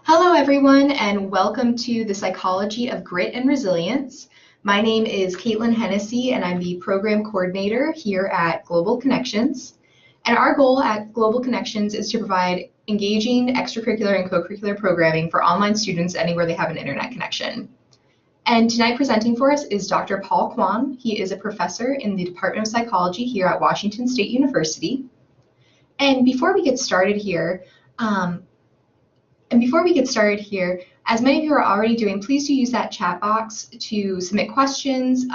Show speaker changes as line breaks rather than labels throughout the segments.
Hello, everyone, and welcome to the Psychology of Grit and Resilience. My name is Caitlin Hennessy, and I'm the Program Coordinator here at Global Connections. And our goal at Global Connections is to provide engaging extracurricular and co-curricular programming for online students anywhere they have an internet connection. And tonight presenting for us is Dr. Paul Kwon. He is a professor in the Department of Psychology here at Washington State University. And before we get started here, as many of you are already doing, please do use that chat box to submit questions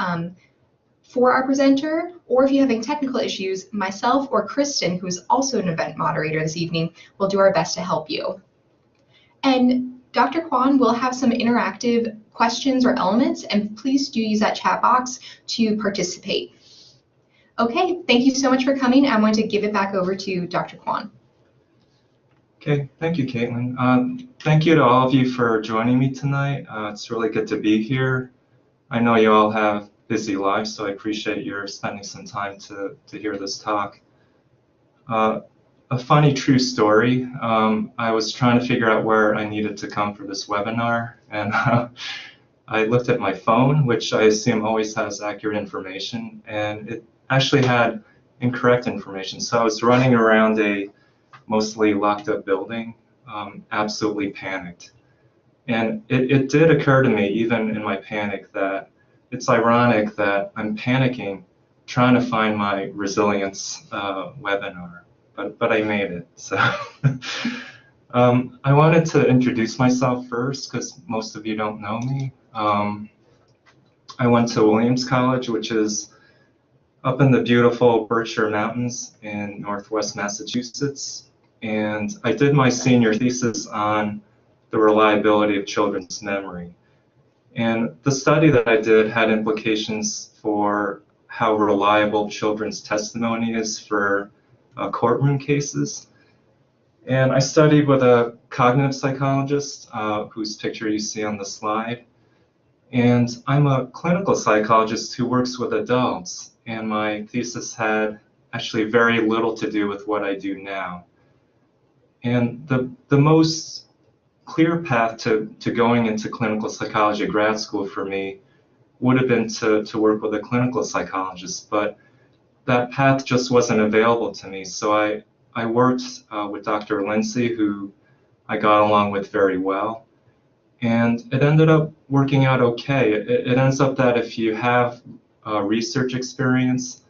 for our presenter, or if you're having technical issues, myself or Kristen, who is also an event moderator this evening, will do our best to help you. And Dr. Kwon will have some interactive questions or elements, and please do use that chat box to participate. Okay, thank you so much for coming. I'm going to give it back over to Dr. Kwon.
Okay, thank you, Caitlin. Thank you to all of you for joining me tonight. It's really good to be here. I know you all have busy lives, so I appreciate your spending some time to hear this talk. A funny true story, I was trying to figure out where I needed to come for this webinar, and I looked at my phone, which I assume always has accurate information, and it actually had incorrect information. So I was running around a mostly locked up building, absolutely panicked. And it did occur to me, even in my panic, that it's ironic that I'm panicking trying to find my resilience webinar, but I made it. So I wanted to introduce myself first because most of you don't know me. I went to Williams College, which is up in the beautiful Berkshire Mountains in Northwest Massachusetts. And I did my senior thesis on the reliability of children's memory. And the study that I did had implications for how reliable children's testimony is for courtroom cases. And I studied with a cognitive psychologist whose picture you see on the slide. And I'm a clinical psychologist who works with adults. And my thesis had actually very little to do with what I do now. And the most clear path to going into clinical psychology grad school for me would have been to work with a clinical psychologist, but that path just wasn't available to me. So I worked with Dr. Lindsay, who I got along with very well, and it ended up working out okay. It ends up that if you have research experience,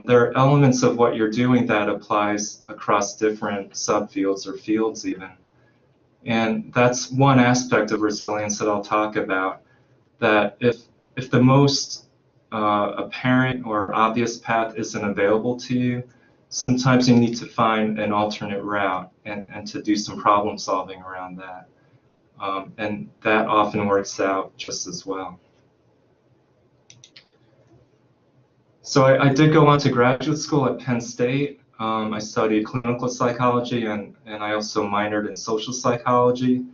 there are elements of what you're doing that applies across different subfields or fields even. And that's one aspect of resilience that I'll talk about, that if the most apparent or obvious path isn't available to you, sometimes you need to find an alternate route and to do some problem solving around that. And that often works out just as well. So I did go on to graduate school at Penn State. I studied clinical psychology and I also minored in social psychology.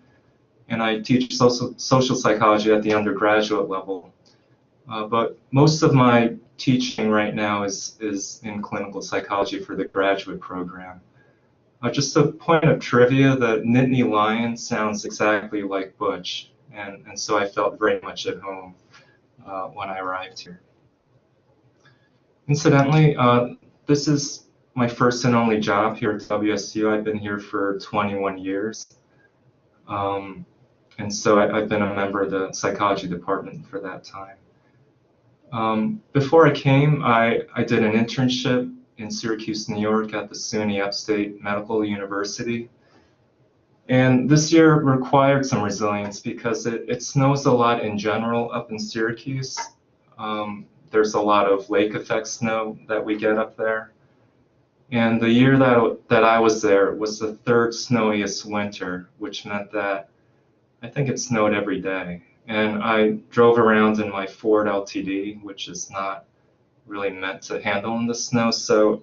And I teach social psychology at the undergraduate level. But most of my teaching right now is in clinical psychology for the graduate program. Just a point of trivia, the Nittany Lion sounds exactly like Butch. And so I felt very much at home when I arrived here. Incidentally, this is my first and only job here at WSU. I've been here for 21 years. And so I've been a member of the psychology department for that time. Before I came, I did an internship in Syracuse, New York at the SUNY Upstate Medical University. And this year required some resilience because it snows a lot in general up in Syracuse. There's a lot of lake effect snow that we get up there. And the year that I was there was the third snowiest winter, which meant that I think it snowed every day. And I drove around in my Ford LTD, which is not really meant to handle in the snow. So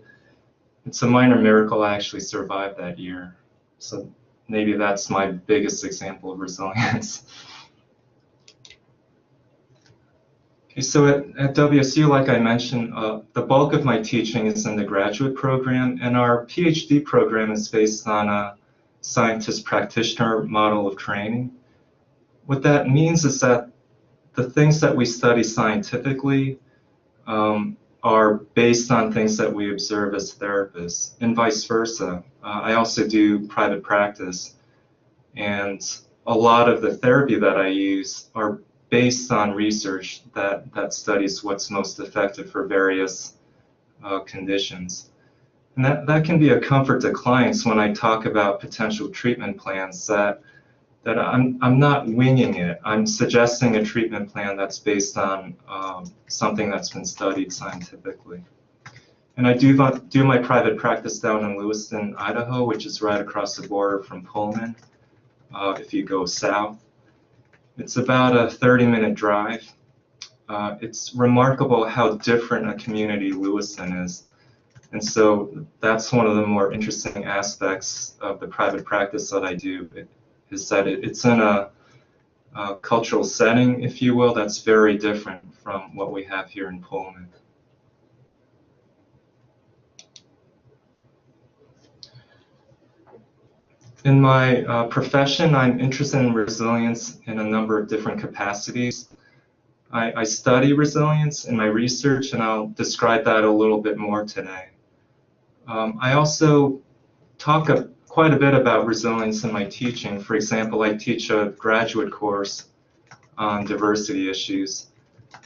it's a minor miracle I actually survived that year. So maybe that's my biggest example of resilience. Okay, so at WSU, like I mentioned, the bulk of my teaching is in the graduate program, and our PhD program is based on scientist practitioner model of training. What that means is that the things that we study scientifically are based on things that we observe as therapists, and vice versa. I also do private practice, and a lot of the therapy that I use are based on research that studies what's most effective for various conditions. And that can be a comfort to clients when I talk about potential treatment plans, that I'm not winging it. I'm suggesting a treatment plan that's based on something that's been studied scientifically. And I do my private practice down in Lewiston, Idaho, which is right across the border from Pullman, if you go south. It's about a 30-minute drive. It's remarkable how different a community Lewiston is. And so that's one of the more interesting aspects of the private practice that I do, is that it's in a cultural setting, if you will, that's very different from what we have here in Pullman. In my profession, I'm interested in resilience in a number of different capacities. I study resilience in my research, and I'll describe that a little bit more today. I also talk quite a bit about resilience in my teaching. For example, I teach a graduate course on diversity issues.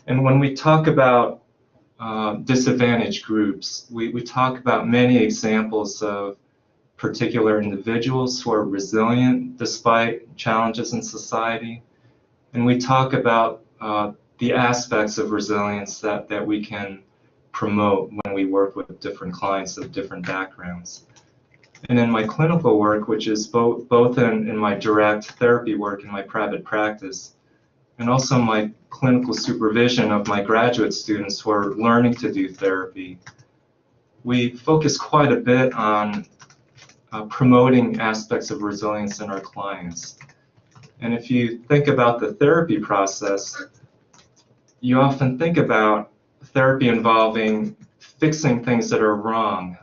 And when we talk about disadvantaged groups, we talk about many examples of particular individuals who are resilient despite challenges in society. And we talk about the aspects of resilience that we can promote when we work with different clients of different backgrounds. And in my clinical work, which is both in my direct therapy work in my private practice, and also my clinical supervision of my graduate students who are learning to do therapy, we focus quite a bit on promoting aspects of resilience in our clients. And if you think about the therapy process, you often think about therapy involving fixing things that are wrong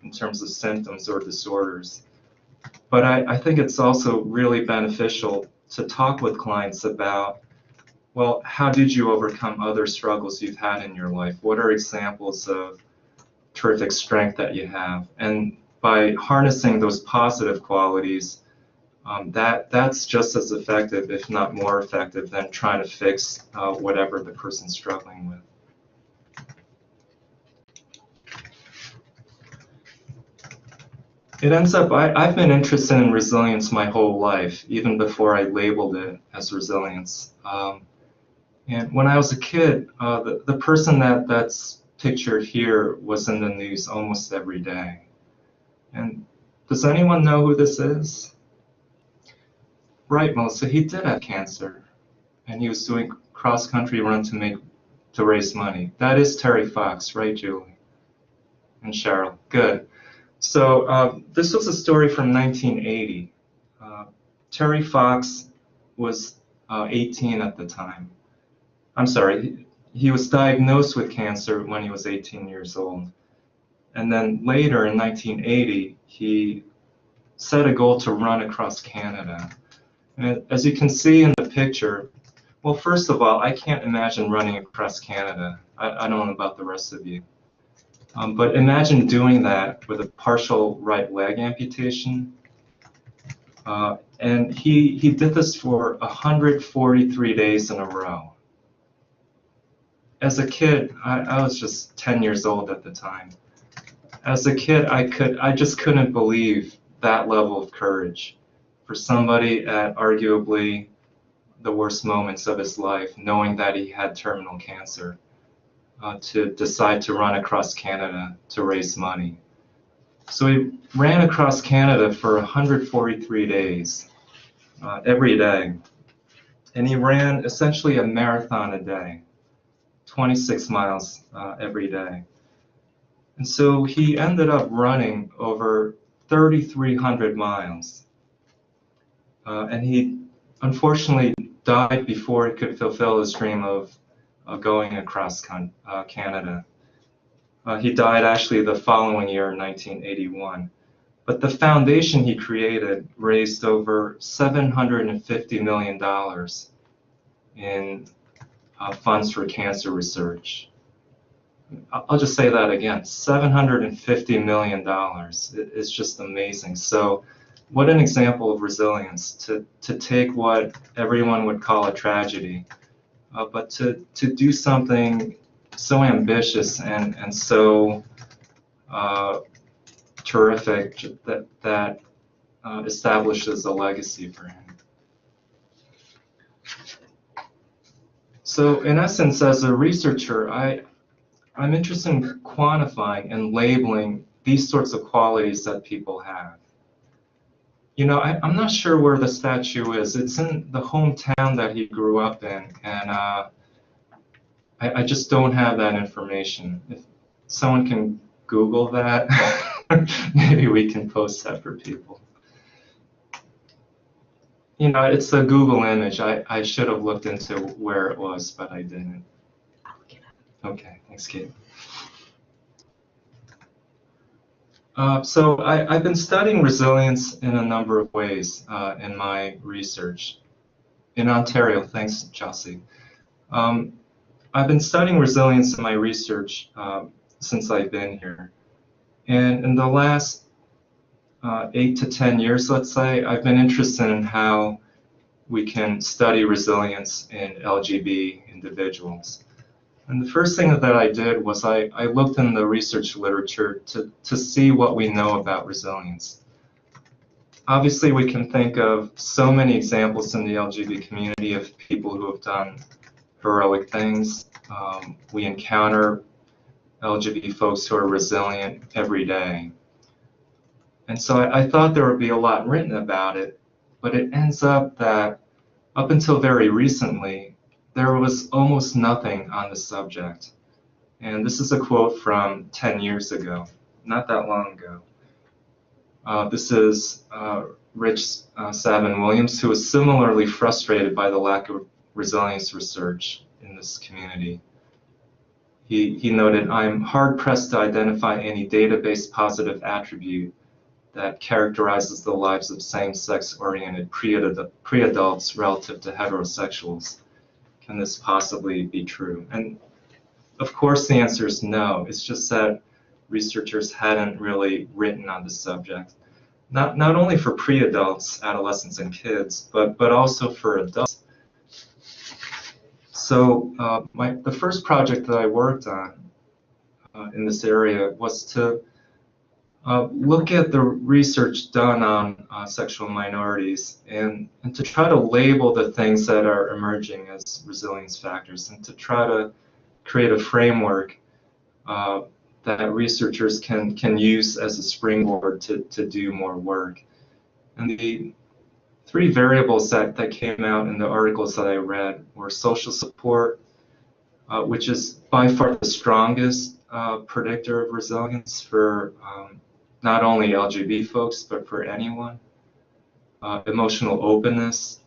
in terms of symptoms or disorders. But I think it's also really beneficial to talk with clients about, well, how did you overcome other struggles you've had in your life? What are examples of terrific strength that you have? And by harnessing those positive qualities, that's just as effective, if not more effective, than trying to fix whatever the person's struggling with. It ends up, I've been interested in resilience my whole life, even before I labeled it as resilience. And when I was a kid, the person that's pictured here was in the news almost every day. And does anyone know who this is? Right, Melissa, he did have cancer, and he was doing cross-country run to raise money. That is Terry Fox, right, Julie? And Cheryl, good. So this was a story from 1980. Terry Fox was 18 at the time. I'm sorry, he was diagnosed with cancer when he was 18 years old. And then later in 1980, he set a goal to run across Canada. And as you can see in the picture, well, first of all, I can't imagine running across Canada. I don't know about the rest of you. But imagine doing that with a partial right leg amputation. And he did this for 143 days in a row. As a kid, I was just 10 years old at the time. As a kid, I just couldn't believe that level of courage for somebody at arguably the worst moments of his life, knowing that he had terminal cancer, to decide to run across Canada to raise money. So he ran across Canada for 143 days, every day. And he ran essentially a marathon a day, 26 miles every day. And so he ended up running over 3,300 miles. And he unfortunately died before he could fulfill his dream of going across Canada. He died actually the following year in 1981. But the foundation he created raised over $750 million in funds for cancer research. I'll just say that again, $750 million. It's just amazing. So what an example of resilience, to take what everyone would call a tragedy, but to do something so ambitious and so terrific that establishes a legacy for him. So in essence, as a researcher, I'm interested in quantifying and labeling these sorts of qualities that people have. You know, I'm not sure where the statue is. It's in the hometown that he grew up in, and I just don't have that information. If someone can Google that, maybe we can post that for people. You know, it's a Google image. I should have looked into where it was, but I didn't. Okay, thanks, Kate. So I've been studying resilience in a number of ways in my research. In Ontario, thanks, Chelsea. I've been studying resilience in my research since I've been here. And in the last 8 to 10 years, let's say, I've been interested in how we can study resilience in LGB individuals. And the first thing that I did was I looked in the research literature to see what we know about resilience. Obviously, we can think of so many examples in the LGBT community of people who have done heroic things. We encounter LGBT folks who are resilient every day. And so I thought there would be a lot written about it, but it ends up that up until very recently, there was almost nothing on the subject. And this is a quote from 10 years ago, not that long ago. This is Rich Savin Williams, who was similarly frustrated by the lack of resilience research in this community. He noted, "I'm hard-pressed to identify any database positive attribute that characterizes the lives of same-sex oriented pre-adults relative to heterosexuals. Can this possibly be true?" And of course the answer is no. It's just that researchers hadn't really written on the subject. Not only for pre-adults, adolescents, and kids, but also for adults. So the first project that I worked on in this area was to look at the research done on sexual minorities and to try to label the things that are emerging as resilience factors, and to try to create a framework that researchers can use as a springboard to do more work. And the three variables that came out in the articles that I read were social support, which is by far the strongest predictor of resilience for not only LGBT folks, but for anyone. Emotional openness.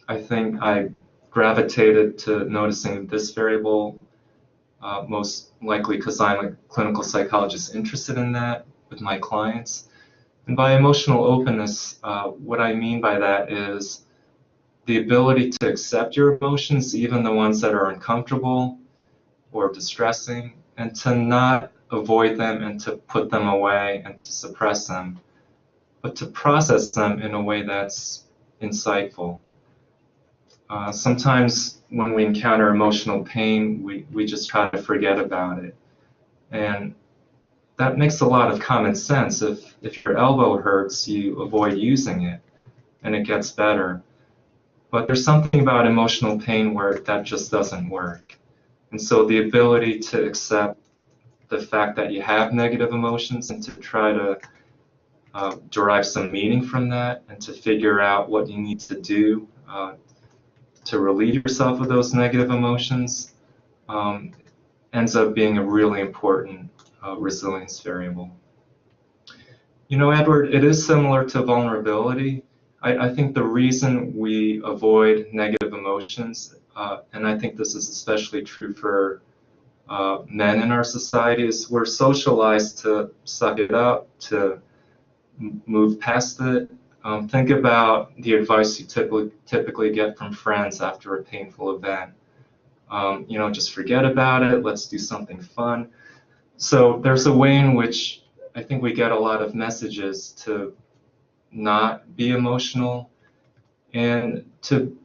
I think I gravitated to noticing this variable most likely because I'm a clinical psychologist interested in that with my clients. And by emotional openness, what I mean by that is the ability to accept your emotions, even the ones that are uncomfortable or distressing, and to not avoid them and to put them away and to suppress them, but to process them in a way that's insightful. Sometimes when we encounter emotional pain, we just try to forget about it. And that makes a lot of common sense. If your elbow hurts, you avoid using it, and it gets better. But there's something about emotional pain where that just doesn't work. And so the ability to accept the fact that you have negative emotions and to try to derive some meaning from that and to figure out what you need to do to relieve yourself of those negative emotions ends up being a really important resilience variable. You know, Edward, it is similar to vulnerability. I think the reason we avoid negative emotions, and I think this is especially true for men in our society, is we're socialized to suck it up, to move past it. Think about the advice you typically get from friends after a painful event. Just forget about it, let's do something fun. So there's a way in which I think we get a lot of messages to not be emotional, and to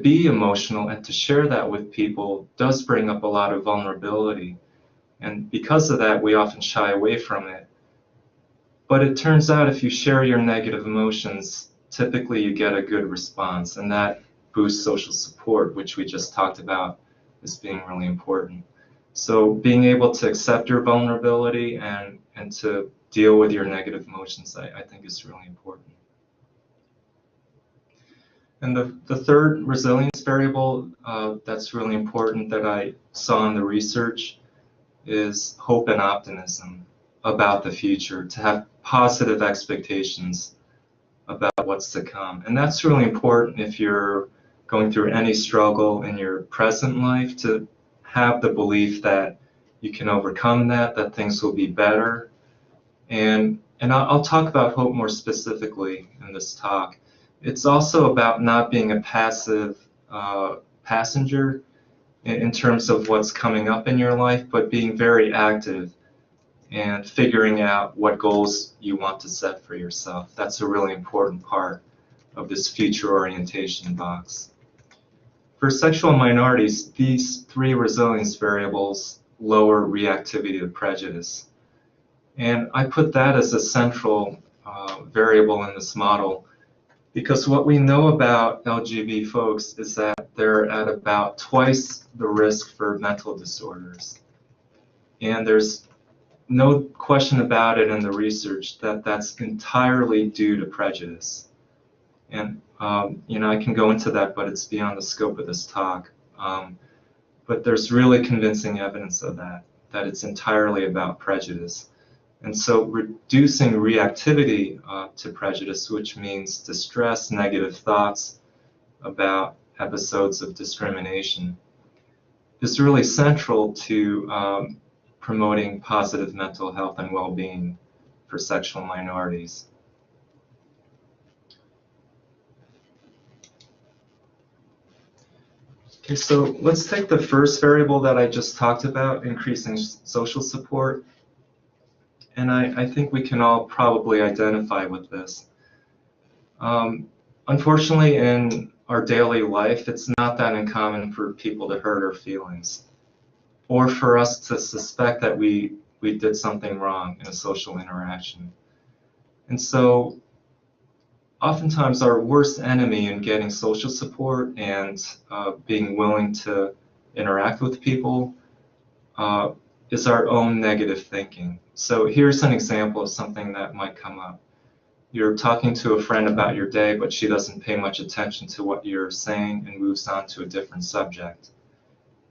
be emotional and to share that with people does bring up a lot of vulnerability. And because of that, we often shy away from it. But it turns out if you share your negative emotions, typically you get a good response, and that boosts social support, which we just talked about as being really important. So being able to accept your vulnerability and to deal with your negative emotions, I think is really important. And the third resilience variable that's really important that I saw in the research is hope and optimism about the future, to have positive expectations about what's to come. And that's really important if you're going through any struggle in your present life, to have the belief that you can overcome that things will be better. And I'll talk about hope more specifically in this talk. It's also about not being a passive passenger in terms of what's coming up in your life, but being very active and figuring out what goals you want to set for yourself. That's a really important part of this future orientation box. For sexual minorities, these three resilience variables lower reactivity to prejudice. And I put that as a central variable in this model, because what we know about LGB folks is that they're at about twice the risk for mental disorders. And there's no question about it in the research that that's entirely due to prejudice. And I can go into that, but it's beyond the scope of this talk. But there's really convincing evidence of that it's entirely about prejudice. And so reducing reactivity to prejudice, which means distress, negative thoughts about episodes of discrimination, is really central to promoting positive mental health and well-being for sexual minorities. Okay, so let's take the first variable that I just talked about, increasing social support. And I think we can all probably identify with this. Unfortunately, in our daily life, it's not that uncommon for people to hurt our feelings, or for us to suspect that we did something wrong in a social interaction. And so oftentimes our worst enemy in getting social support and being willing to interact with people is our own negative thinking. So here's an example of something that might come up. You're talking to a friend about your day, but she doesn't pay much attention to what you're saying and moves on to a different subject.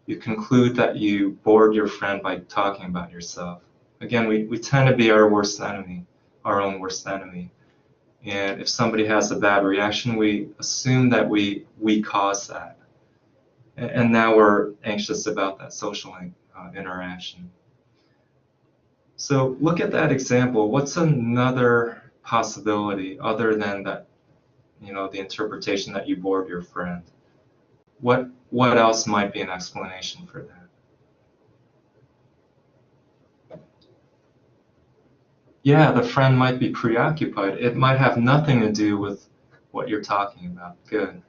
You conclude that you bored your friend by talking about yourself. Again, we tend to be our worst enemy, our own worst enemy. And if somebody has a bad reaction, we assume that we caused that. And now we're anxious about that social interaction. So look at that example. What's another possibility other than that, the interpretation that you bored your friend? What else might be an explanation for that? Yeah, the friend might be preoccupied. It might have nothing to do with what you're talking about. Good.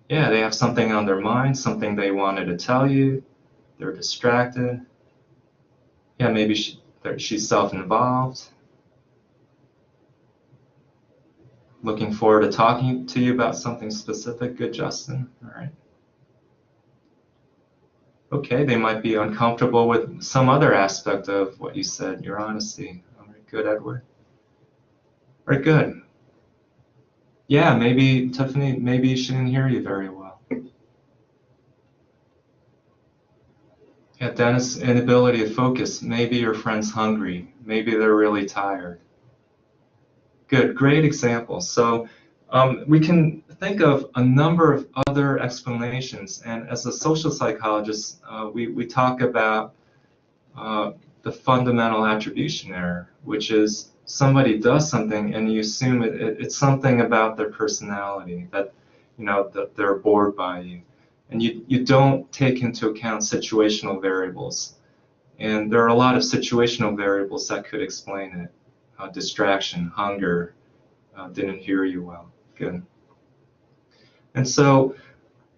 Yeah, they have something on their mind, something they wanted to tell you. They're distracted. Yeah, maybe she's self-involved. Looking forward to talking to you about something specific. Good, Justin. All right. Okay, they might be uncomfortable with some other aspect of what you said, your honesty. All right, good, Edward. All right, good. Yeah, maybe, Tiffany, maybe she didn't hear you very well. Yeah, Dennis, inability to focus. Maybe your friend's hungry. Maybe they're really tired. Good, great example. So we can think of a number of other explanations, and as a social psychologist, we talk about the fundamental attribution error, which is somebody does something and you assume it's something about their personality, that that they're bored by you, and you don't take into account situational variables. And there are a lot of situational variables that could explain it. Distraction, hunger, didn't hear you well. Good. And so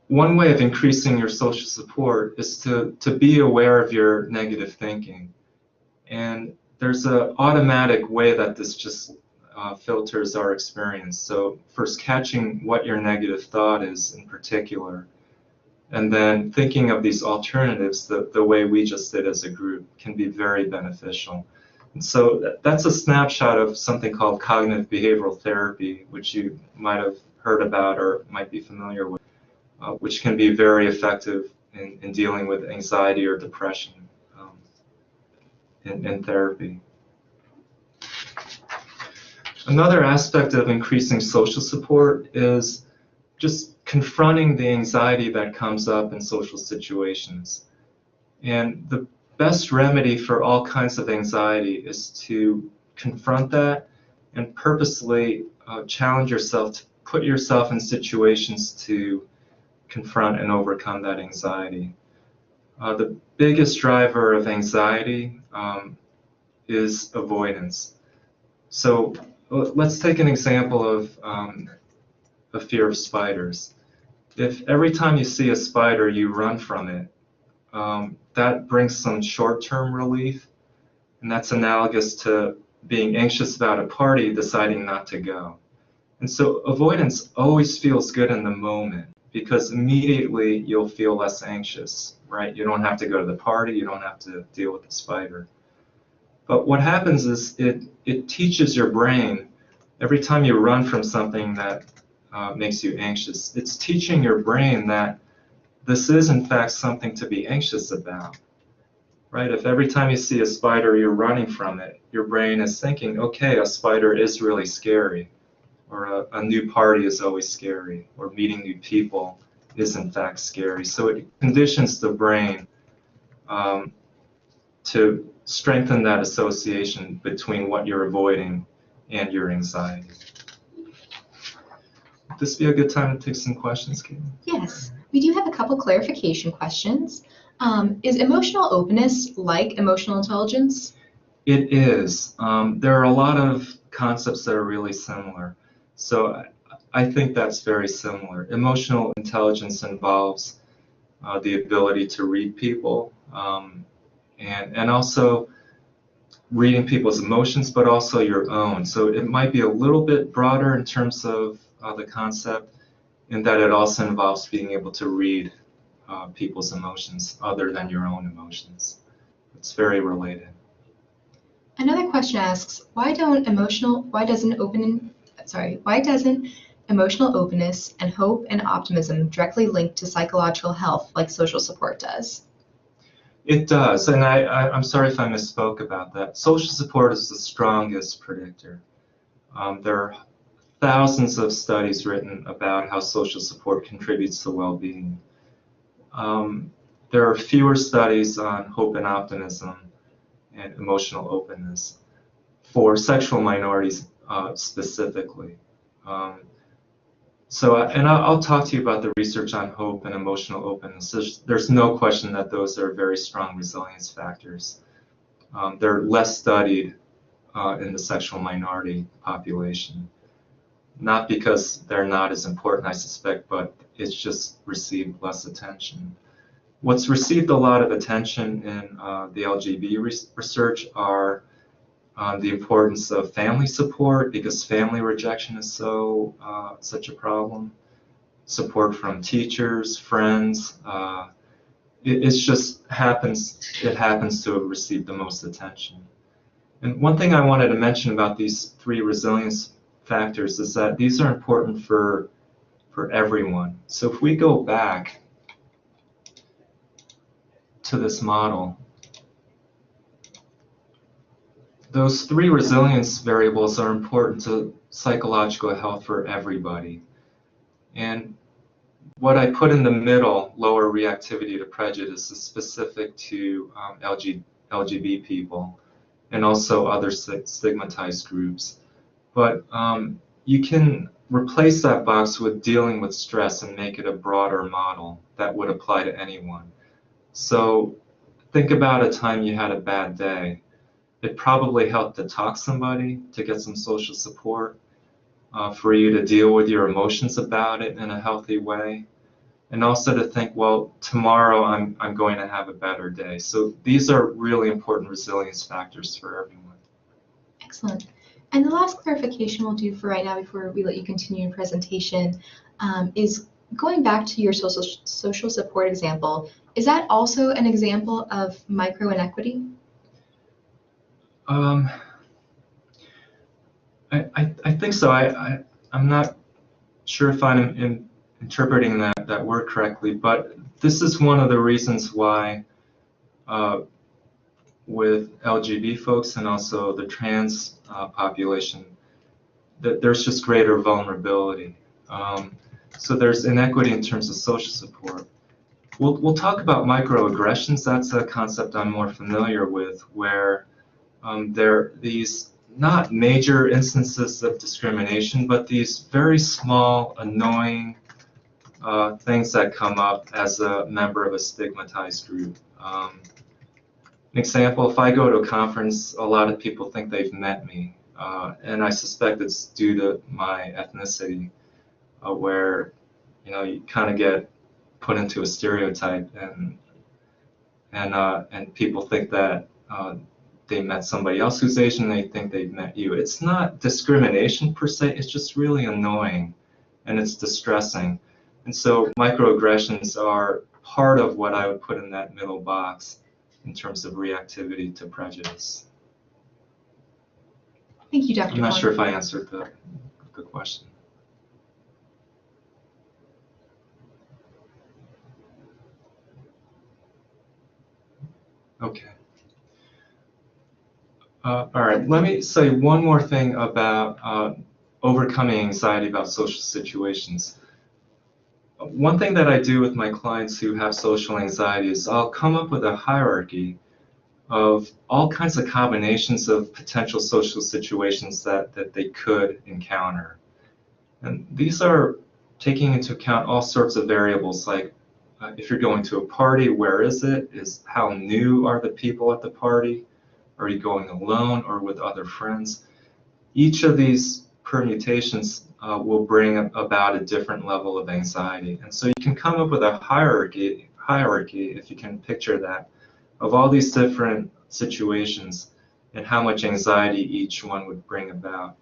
one way of increasing your social support is to be aware of your negative thinking. And there's an automatic way that this just filters our experience. So first, catching what your negative thought is in particular, and then thinking of these alternatives the way we just did as a group can be very beneficial. And so that's a snapshot of something called cognitive behavioral therapy, which you might have heard about or might be familiar with, which can be very effective in dealing with anxiety or depression in therapy. Another aspect of increasing social support is just confronting the anxiety that comes up in social situations. And the best remedy for all kinds of anxiety is to confront that and purposely challenge yourself to put yourself in situations to confront and overcome that anxiety. The biggest driver of anxiety is avoidance. So let's take an example of a fear of spiders. If every time you see a spider you run from it, that brings some short-term relief, and that's analogous to being anxious about a party, deciding not to go. And so avoidance always feels good in the moment, because immediately you'll feel less anxious, right? You don't have to go to the party, you don't have to deal with the spider. But what happens is it teaches your brain, every time you run from something that makes you anxious, it's teaching your brain that this is in fact something to be anxious about, right? If every time you see a spider you're running from it, your brain is thinking, okay, a spider is really scary, or a new party is always scary, or meeting new people is in fact scary. So it conditions the brain to strengthen that association between what you're avoiding and your anxiety. Would this be a good time to take some questions, Kate?
Yes, we do have a couple clarification questions. Is emotional openness like emotional intelligence?
It is. There are a lot of concepts that are really similar. So I think that's very similar. Emotional intelligence involves the ability to read people, and also reading people's emotions, but also your own. So it might be a little bit broader in terms of the concept, in that it also involves being able to read people's emotions other than your own emotions. It's very related.
Another question asks, why doesn't emotional openness and hope and optimism directly link to psychological health like social support does?
It does, and I'm sorry if I misspoke about that. Social support is the strongest predictor. There are thousands of studies written about how social support contributes to well-being. There are fewer studies on hope and optimism and emotional openness for sexual minorities specifically. I'll talk to you about the research on hope and emotional openness. There's no question that those are very strong resilience factors. They're less studied in the sexual minority population. Not because they're not as important, I suspect, but it's just received less attention. What's received a lot of attention in the LGB research are the importance of family support, because family rejection is such a problem. Support from teachers, friends. It happens to have received the most attention. And one thing I wanted to mention about these three resilience factors is that these are important for everyone. So if we go back to this model, those three resilience variables are important to psychological health for everybody. And what I put in the middle, lower reactivity to prejudice, is specific to LGBT people and also other stigmatized groups. But you can replace that box with dealing with stress and make it a broader model that would apply to anyone. So think about a time you had a bad day. It probably helped to talk to somebody, to get some social support, for you to deal with your emotions about it in a healthy way, and also to think, well, tomorrow I'm going to have a better day. So these are really important resilience factors for everyone.
Excellent. And the last clarification we'll do for right now before we let you continue your presentation is going back to your social support example. Is that also an example of micro inequity?
I think so. I'm not sure if I'm interpreting that word correctly, but this is one of the reasons why with LGBT folks and also the trans population, that there's just greater vulnerability. So there's inequity in terms of social support. We'll talk about microaggressions. That's a concept I'm more familiar with, where there are these not major instances of discrimination, but these very small, annoying things that come up as a member of a stigmatized group. An example, if I go to a conference, a lot of people think they've met me, and I suspect it's due to my ethnicity, where you kind of get put into a stereotype, and people think that they met somebody else who's Asian, they think they've met you. It's not discrimination per se, it's just really annoying and it's distressing. And so microaggressions are part of what I would put in that middle box in terms of reactivity to prejudice.
Thank you, Dr.
I'm not
Kwon.
sure if I answered the question. Okay. All right, let me say one more thing about overcoming anxiety about social situations. One thing that I do with my clients who have social anxiety is I'll come up with a hierarchy of all kinds of combinations of potential social situations that they could encounter. And these are taking into account all sorts of variables, like if you're going to a party, where is it? How new are the people at the party? Are you going alone or with other friends? Each of these permutations will bring about a different level of anxiety. And so you can come up with a hierarchy, if you can picture that, of all these different situations and how much anxiety each one would bring about.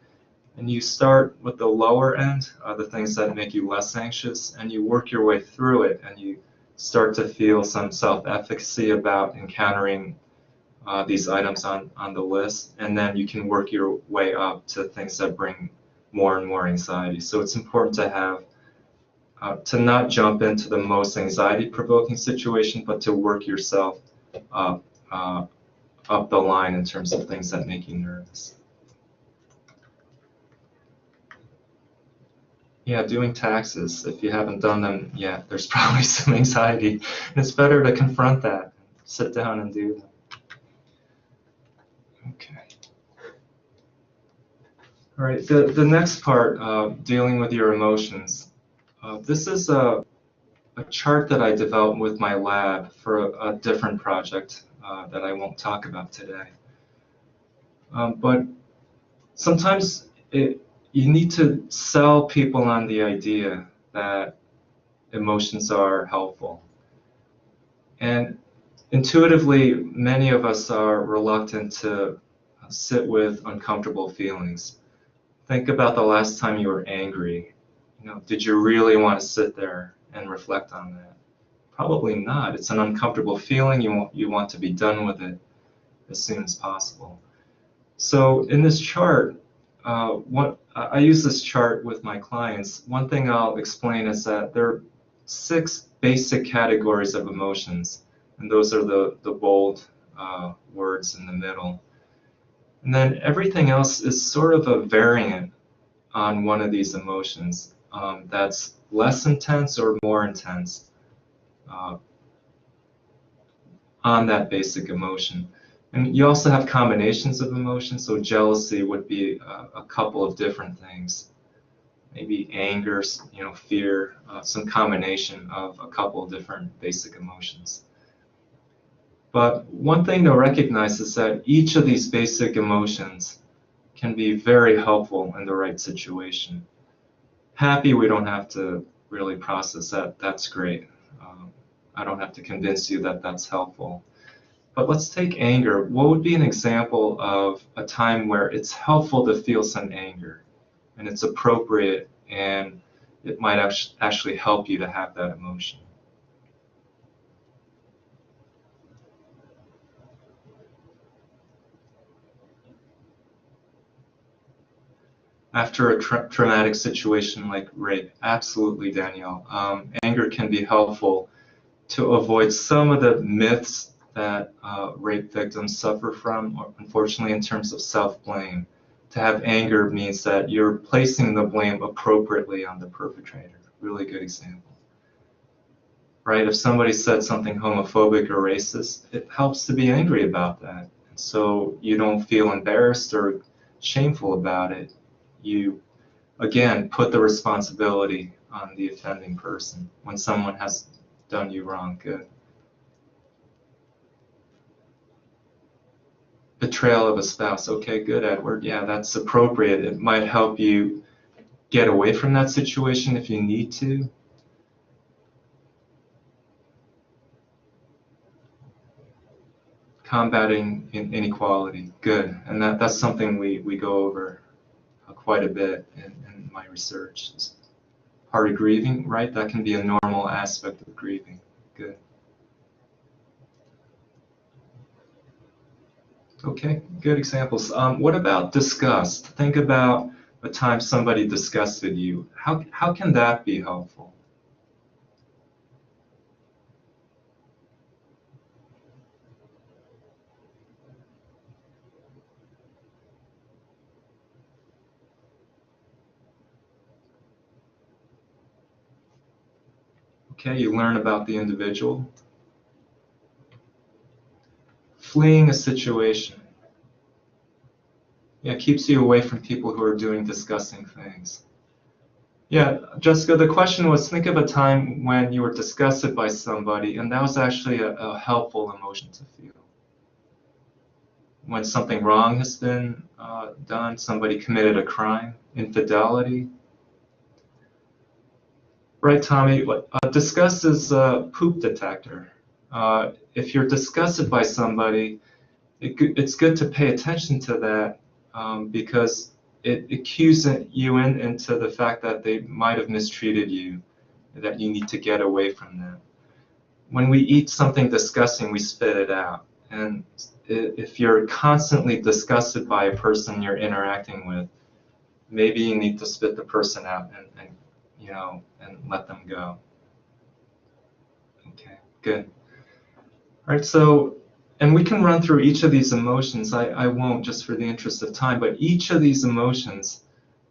And you start with the lower end, the things that make you less anxious, and you work your way through it, and you start to feel some self-efficacy about encountering these items on the list, and then you can work your way up to things that bring more and more anxiety. So it's important to have, to not jump into the most anxiety-provoking situation, but to work yourself up the line in terms of things that make you nervous. Yeah, doing taxes, if you haven't done them yet, there's probably some anxiety. And it's better to confront that, sit down and do them. Okay. All right, the next part, dealing with your emotions. This is a chart that I developed with my lab for a different project that I won't talk about today. But sometimes you need to sell people on the idea that emotions are helpful. And intuitively, many of us are reluctant to sit with uncomfortable feelings. Think about the last time you were angry. Did you really want to sit there and reflect on that? Probably not. It's an uncomfortable feeling. You want to be done with it as soon as possible. So in this chart, I use this chart with my clients. One thing I'll explain is that there are 6 basic categories of emotions, and those are the bold words in the middle. And then everything else is sort of a variant on one of these emotions that's less intense or more intense on that basic emotion. And you also have combinations of emotions, so jealousy would be a couple of different things. Maybe anger, fear, some combination of a couple of different basic emotions. But one thing to recognize is that each of these basic emotions can be very helpful in the right situation. Happy, we don't have to really process that. That's great. I don't have to convince you that that's helpful. But let's take anger. What would be an example of a time where it's helpful to feel some anger and it's appropriate and it might actually help you to have that emotion? After a traumatic situation like rape, absolutely, Danielle. Anger can be helpful to avoid some of the myths that rape victims suffer from, or unfortunately in terms of self-blame. To have anger means that you're placing the blame appropriately on the perpetrator. Really good example. Right? If somebody said something homophobic or racist, it helps to be angry about that. And so you don't feel embarrassed or shameful about it. You, again, put the responsibility on the offending person when someone has done you wrong. Good. Betrayal of a spouse. Okay, good, Edward. Yeah, that's appropriate. It might help you get away from that situation if you need to. Combating inequality. Good. And that's something we go over quite a bit in my research. It's part of grieving, right? That can be a normal aspect of grieving. Good. Okay, good examples. What about disgust? Think about a time somebody disgusted you. How can that be helpful? Okay, you learn about the individual. Fleeing a situation. Yeah, keeps you away from people who are doing disgusting things. Yeah, Jessica, the question was, think of a time when you were disgusted by somebody, and that was actually a helpful emotion to feel. When something wrong has been done, somebody committed a crime, infidelity. Right, Tommy, disgust is a poop detector. If you're disgusted by somebody, it's good to pay attention to that because it cues you into the fact that they might have mistreated you, that you need to get away from them. When we eat something disgusting, we spit it out. And if you're constantly disgusted by a person you're interacting with, maybe you need to spit the person out and let them go. Okay, good. All right, so, and we can run through each of these emotions. I won't just for the interest of time, but each of these emotions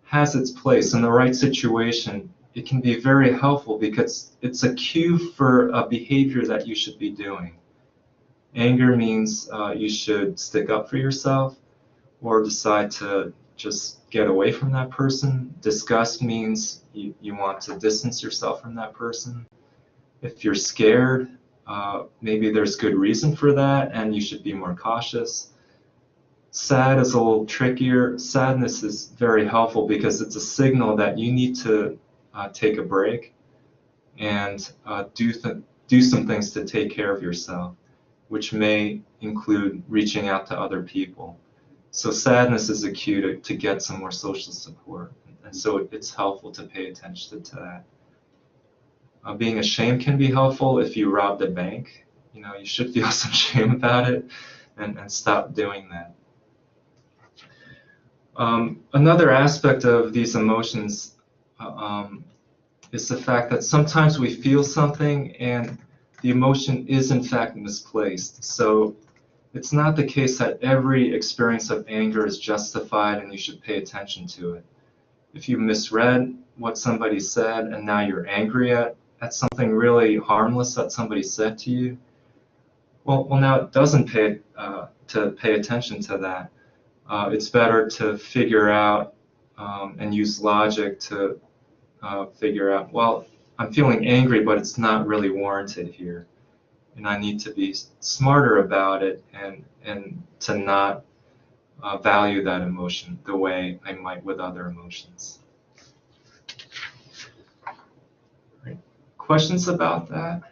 has its place in the right situation. It can be very helpful because it's a cue for a behavior that you should be doing. Anger means you should stick up for yourself or decide to just get away from that person. Disgust means you want to distance yourself from that person. If you're scared, maybe there's good reason for that and you should be more cautious. Sad is a little trickier. Sadness is very helpful because it's a signal that you need to take a break and do some things to take care of yourself, which may include reaching out to other people. So sadness is a cue to get some more social support. And so it's helpful to pay attention to that. Being ashamed can be helpful if you robbed a bank. You should feel some shame about it and stop doing that. Another aspect of these emotions is the fact that sometimes we feel something and the emotion is in fact misplaced. So it's not the case that every experience of anger is justified and you should pay attention to it. If you misread what somebody said and now you're angry at something really harmless that somebody said to you, well now it doesn't pay to pay attention to that. It's better to figure out and use logic to figure out, well, I'm feeling angry, but it's not really warranted here. And I need to be smarter about it and to not value that emotion the way I might with other emotions. Right. Questions about that?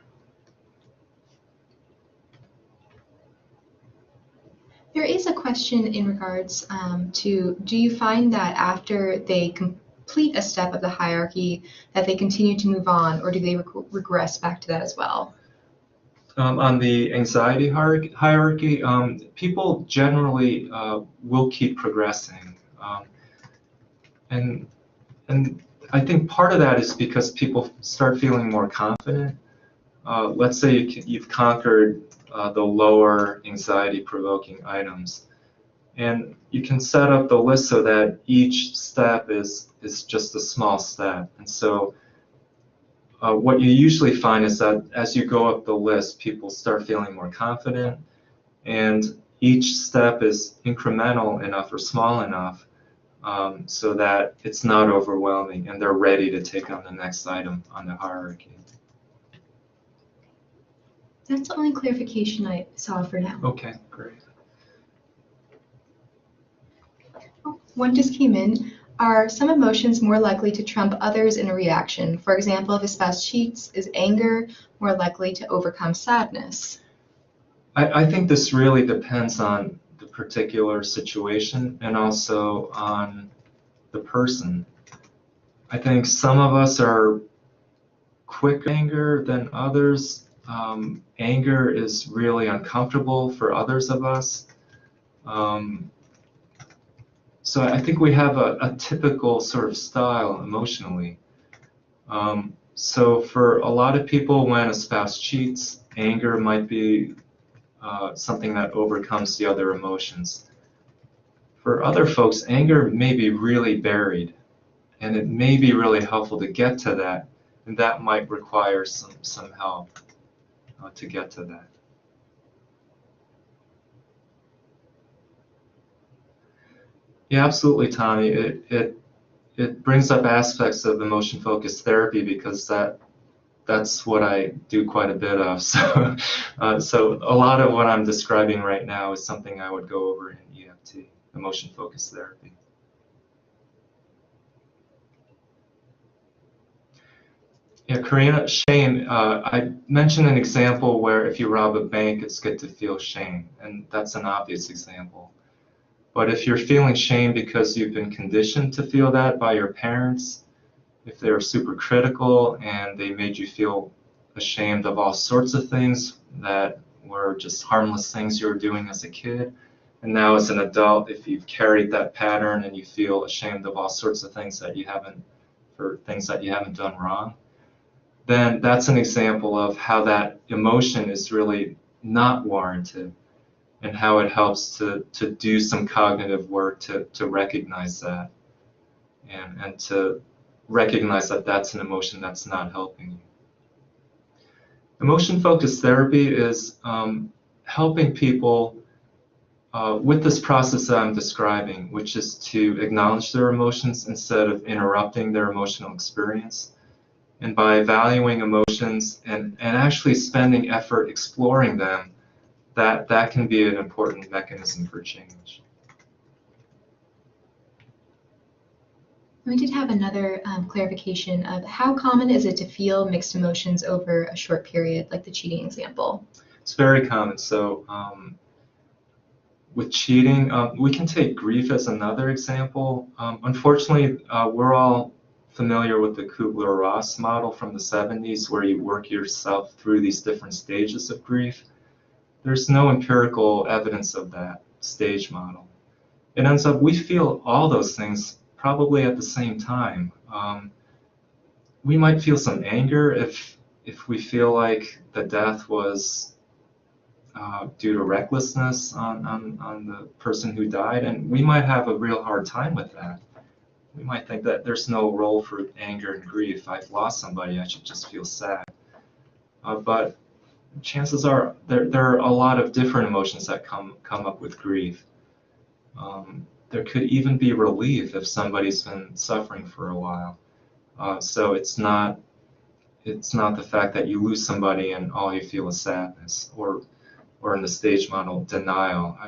There is a question in regards to, do you find that after they complete a step of the hierarchy that they continue to move on, or do they regress back to that as well?
On the anxiety hierarchy, people generally will keep progressing. And I think part of that is because people start feeling more confident. Let's say you've conquered the lower anxiety-provoking items, and you can set up the list so that each step is just a small step. And so what you usually find is that as you go up the list, people start feeling more confident, and each step is incremental enough or small enough so that it's not overwhelming and they're ready to take on the next item on the hierarchy.
That's the only clarification I saw for now.
Okay, great.
Oh, one just came in. Are some emotions more likely to trump others in a reaction? For example, if a spouse cheats, is anger more likely to overcome sadness?
I think this really depends on the particular situation and also on the person. I think some of us are quicker to anger than others. Anger is really uncomfortable for others of us. So I think we have a typical sort of style emotionally. So for a lot of people, when a spouse cheats, anger might be something that overcomes the other emotions. For other folks, anger may be really buried, and it may be really helpful to get to that, and that might require some help to get to that. Yeah, absolutely, Tommy. It brings up aspects of emotion-focused therapy because that's what I do quite a bit of. So, so a lot of what I'm describing right now is something I would go over in EFT, emotion-focused therapy. Yeah, Karina, shame. I mentioned an example where if you rob a bank, it's good to feel shame, and that's an obvious example. But if you're feeling shame because you've been conditioned to feel that by your parents, if they're super critical and they made you feel ashamed of all sorts of things that were just harmless things you were doing as a kid, and now as an adult, if you've carried that pattern and you feel ashamed of all sorts of things that you haven't done wrong, then that's an example of how that emotion is really not warranted and how it helps to do some cognitive work to recognize that and to recognize that that's an emotion that's not helping you. Emotion-focused therapy is helping people with this process that I'm describing, which is to acknowledge their emotions instead of interrupting their emotional experience. And by valuing emotions and actually spending effort exploring them, that can be an important mechanism for change.
We did have another clarification of how common is it to feel mixed emotions over a short period, like the cheating example?
It's very common. So with cheating, we can take grief as another example. Unfortunately, we're all familiar with the Kubler-Ross model from the 70s, where you work yourself through these different stages of grief. There's no empirical evidence of that stage model. It ends up we feel all those things probably at the same time. We might feel some anger if we feel like the death was due to recklessness on the person who died, and we might have a real hard time with that. We might think that there's no role for anger and grief. I've lost somebody, I should just feel sad. But chances are there are a lot of different emotions that come up with grief. There could even be relief if somebody's been suffering for a while. So it's not the fact that you lose somebody and all you feel is sadness, or in the stage model, denial.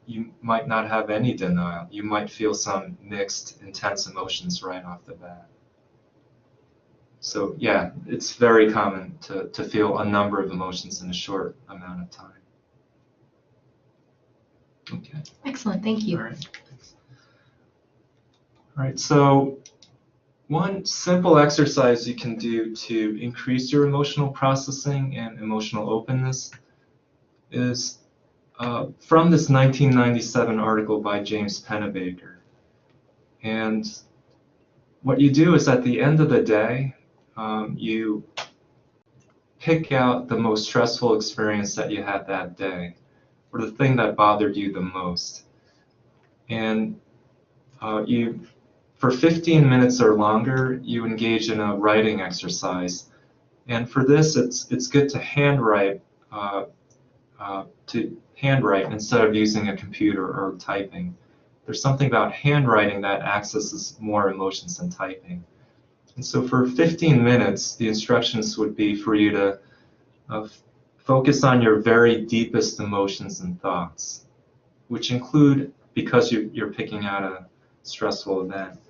You might not have any denial. You might feel some mixed, intense emotions right off the bat. So yeah, it's very common to feel a number of emotions in a short amount of time. Okay.
Excellent, thank you.
All right. Thanks. All right, so one simple exercise you can do to increase your emotional processing and emotional openness is from this 1997 article by James Pennebaker. And what you do is at the end of the day, you pick out the most stressful experience that you had that day, or the thing that bothered you the most. And for 15 minutes or longer, you engage in a writing exercise. And for this, it's good to handwrite instead of using a computer or typing. There's something about handwriting that accesses more emotions than typing. And so for 15 minutes, the instructions would be for you to focus on your very deepest emotions and thoughts, which include, because you're picking out a stressful event,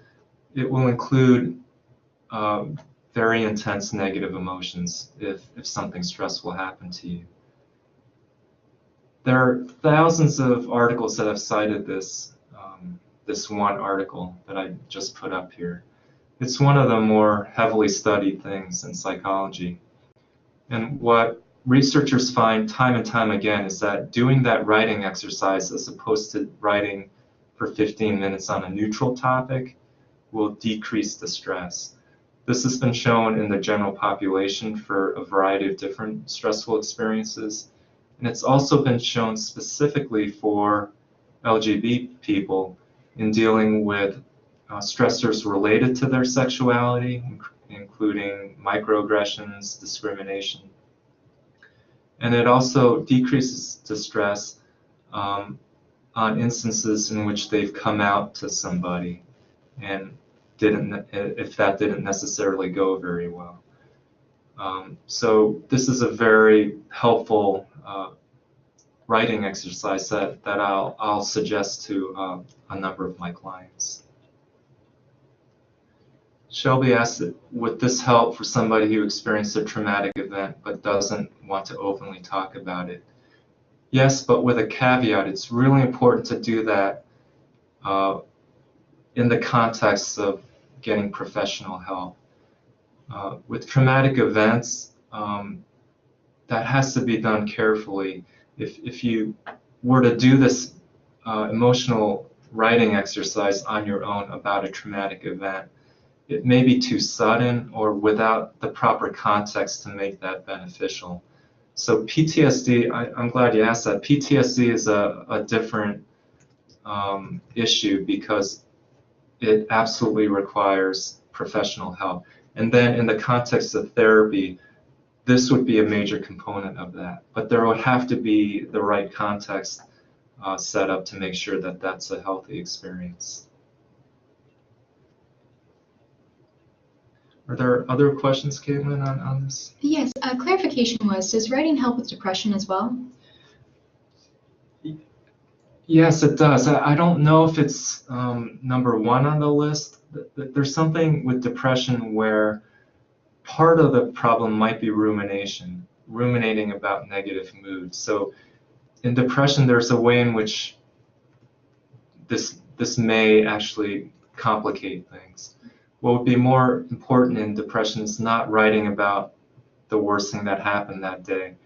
it will include very intense negative emotions if something stressful happened to you. There are thousands of articles that have cited this one article that I just put up here. It's one of the more heavily studied things in psychology. And what researchers find time and time again is that doing that writing exercise, as opposed to writing for 15 minutes on a neutral topic, will decrease the stress. This has been shown in the general population for a variety of different stressful experiences. And it's also been shown specifically for LGBT people in dealing with stressors related to their sexuality, including microaggressions, discrimination. And it also decreases the stress on instances in which they've come out to somebody and if that didn't necessarily go very well. So this is a very helpful writing exercise that I'll suggest to a number of my clients. Shelby asked, would this help for somebody who experienced a traumatic event but doesn't want to openly talk about it? Yes, but with a caveat. It's really important to do that in the context of getting professional help. With traumatic events, that has to be done carefully. If you were to do this emotional writing exercise on your own about a traumatic event, it may be too sudden or without the proper context to make that beneficial. So PTSD, I'm glad you asked that. PTSD is a different issue because it absolutely requires professional help. And then in the context of therapy, this would be a major component of that. But there would have to be the right context set up to make sure that that's a healthy experience. Are there other questions, Caitlin, on this?
Yes, clarification was, does writing help with depression as well?
Yes, it does. I don't know if it's number one on the list. There's something with depression where part of the problem might be ruminating about negative moods. So in depression, there's a way in which this may actually complicate things. What would be more important in depression is not writing about the worst thing that happened that day,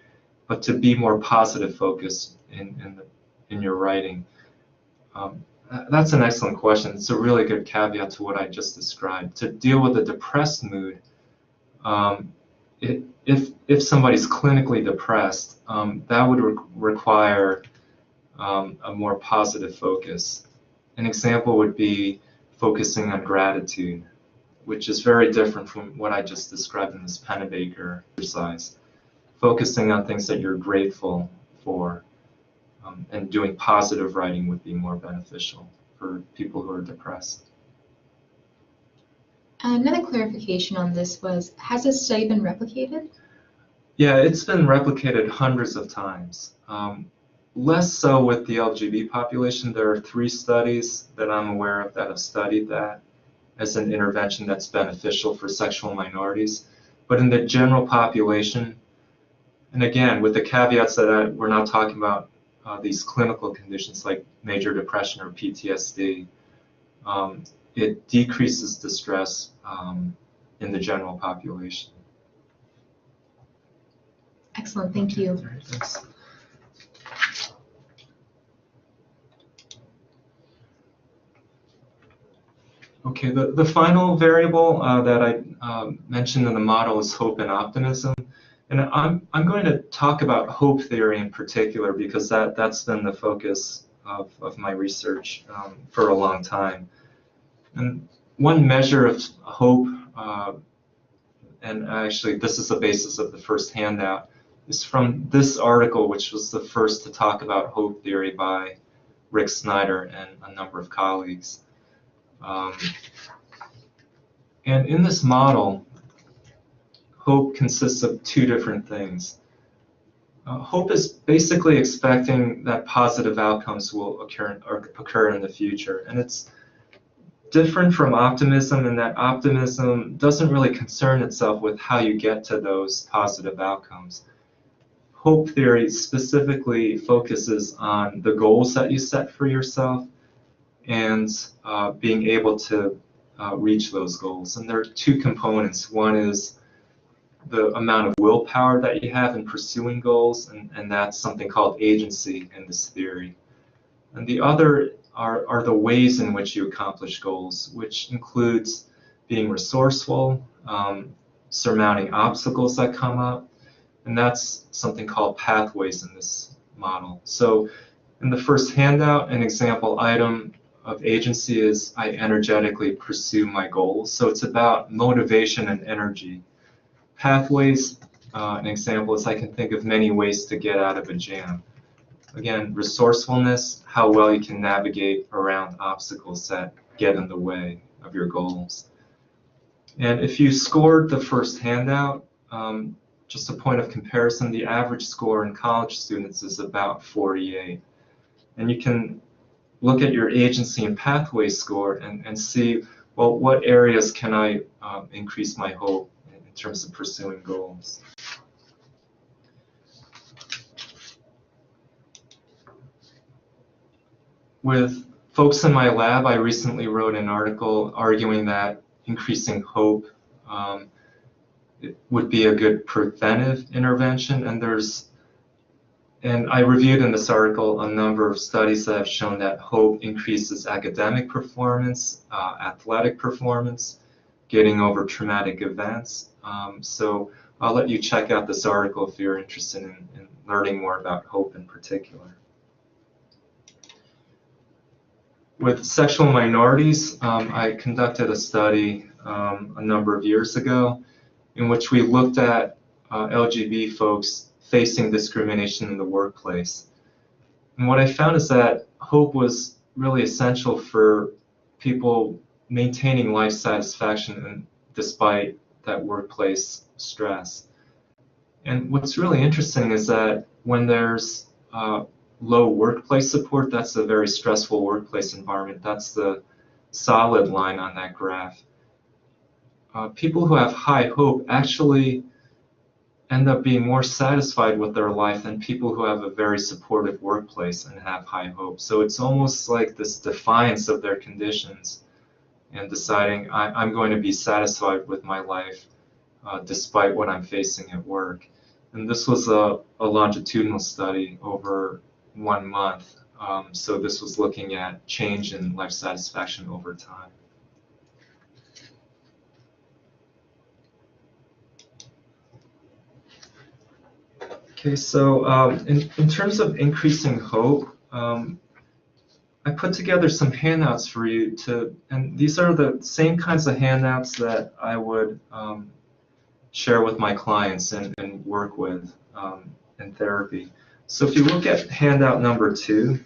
but to be more positive focused in your writing. That's an excellent question. It's a really good caveat to what I just described. To deal with a depressed mood, if somebody's clinically depressed, that would require a more positive focus. An example would be focusing on gratitude, which is very different from what I just described in this Pennebaker exercise. focusing on things that you're grateful for, and doing positive writing would be more beneficial for people who are depressed.
Another clarification on this was, has this study been replicated?
Yeah, it's been replicated hundreds of times. Less so with the LGB population. There are 3 studies that I'm aware of that have studied that as an intervention that's beneficial for sexual minorities. But in the general population, and again, with the caveats that we're not talking about these clinical conditions like major depression or PTSD, it decreases distress in the general population.
Excellent, thank you.
Thanks. Okay, the final variable that I mentioned in the model is hope and optimism. And I'm going to talk about hope theory in particular because that's been the focus of my research for a long time. And one measure of hope, and actually this is the basis of the first handout, is from this article, which was the first to talk about hope theory by Rick Snyder and a number of colleagues. And in this model, hope consists of 2 different things. Hope is basically expecting that positive outcomes will occur in the future. And it's different from optimism in that optimism doesn't really concern itself with how you get to those positive outcomes. Hope theory specifically focuses on the goals that you set for yourself and being able to reach those goals. And there are 2 components. One is the amount of willpower that you have in pursuing goals, and that's something called agency in this theory. And the other are the ways in which you accomplish goals, which includes being resourceful, surmounting obstacles that come up, and that's something called pathways in this model. So in the first handout, an example item of agency is I energetically pursue my goals. So it's about motivation and energy. Pathways, an example is I can think of many ways to get out of a jam. Again, resourcefulness, how well you can navigate around obstacles that get in the way of your goals. And if you scored the first handout, just a point of comparison, the average score in college students is about 48. And you can look at your agency and pathway score and see, well, what areas can I increase my hope in terms of pursuing goals. With folks in my lab, I recently wrote an article arguing that increasing hope it would be a good preventive intervention, and I reviewed in this article a number of studies that have shown that hope increases academic performance, athletic performance, getting over traumatic events. So I'll let you check out this article if you're interested in learning more about hope in particular. With sexual minorities, I conducted a study a number of years ago in which we looked at LGBT folks facing discrimination in the workplace. And what I found is that hope was really essential for people maintaining life satisfaction despite that workplace stress. And what's really interesting is that when there's low workplace support, that's a very stressful workplace environment. That's the solid line on that graph. People who have high hope actually end up being more satisfied with their life than people who have a very supportive workplace and have high hope. So it's almost like this defiance of their conditions and deciding I'm going to be satisfied with my life despite what I'm facing at work. And this was a longitudinal study over 1 month. So this was looking at change in life satisfaction over time. Okay, so in terms of increasing hope, I put together some handouts for you and these are the same kinds of handouts that I would share with my clients and work with in therapy. So if you look at handout number 2,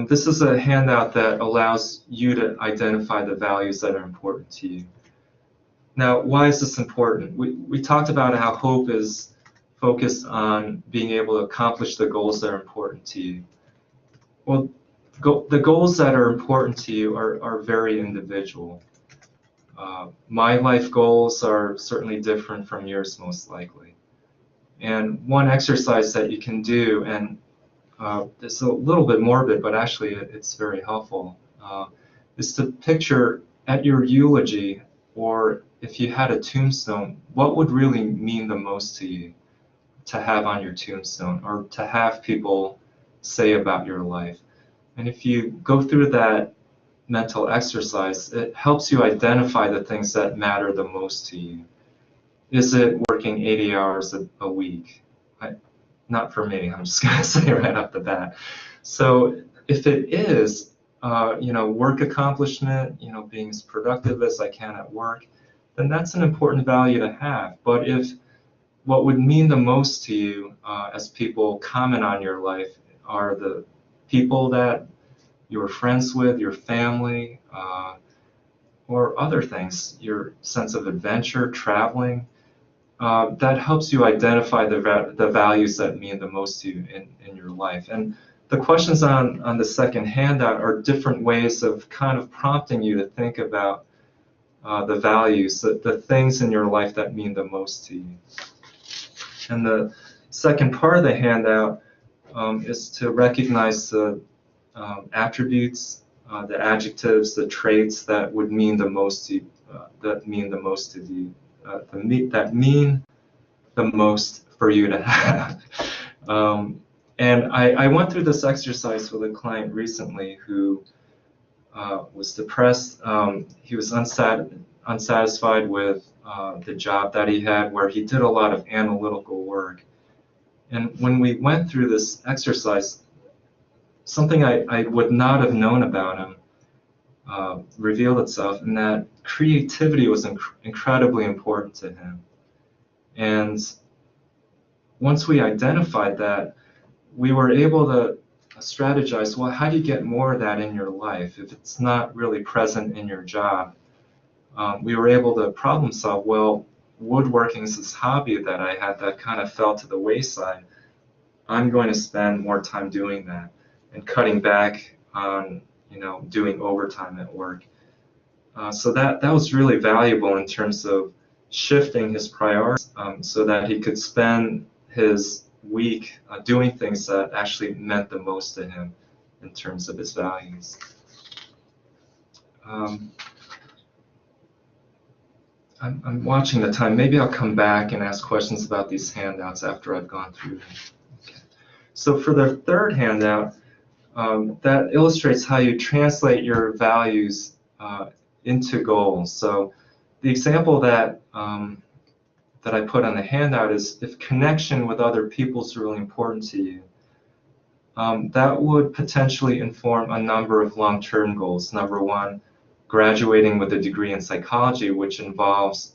this is a handout that allows you to identify the values that are important to you. Now, why is this important? We talked about how hope is focused on being able to accomplish the goals that are important to you. Well, the goals that are important to you are very individual. My life goals are certainly different from yours, most likely. And one exercise that you can do, and it's a little bit morbid, but actually it's very helpful, is to picture at your eulogy, or if you had a tombstone, what would really mean the most to you to have on your tombstone, or to have people say about your life. And if you go through that mental exercise, it helps you identify the things that matter the most to you. Is it working 80 hours a week? Not for me, I'm just going to say right off the bat. So if it is, work accomplishment, being as productive as I can at work, then that's an important value to have. But if what would mean the most to you as people comment on your life are the people that you're friends with, your family, or other things, your sense of adventure, traveling, that helps you identify the values that mean the most to you in your life. And the questions on the second handout are different ways of kind of prompting you to think about the values, the things in your life that mean the most to you. And the second part of the handout is to recognize the attributes, the adjectives, the traits that would mean the most to you, that mean the most for you to have. And I went through this exercise with a client recently who was depressed. He was unsatisfied with the job that he had, where he did a lot of analytical work. And when we went through this exercise, something I would not have known about him revealed itself, and that creativity was incredibly important to him. And once we identified that, we were able to strategize, well, how do you get more of that in your life if it's not really present in your job? We were able to problem solve. Well, woodworking is this hobby that I had that kind of fell to the wayside. I'm going to spend more time doing that and cutting back on doing overtime at work. So that was really valuable in terms of shifting his priorities so that he could spend his week doing things that actually meant the most to him in terms of his values. I'm watching the time. Maybe I'll come back and ask questions about these handouts after I've gone through them. Okay. So for the third handout, that illustrates how you translate your values into goals. So the example that I put on the handout is, if connection with other people is really important to you, that would potentially inform a number of long-term goals. Number one, graduating with a degree in psychology, which involves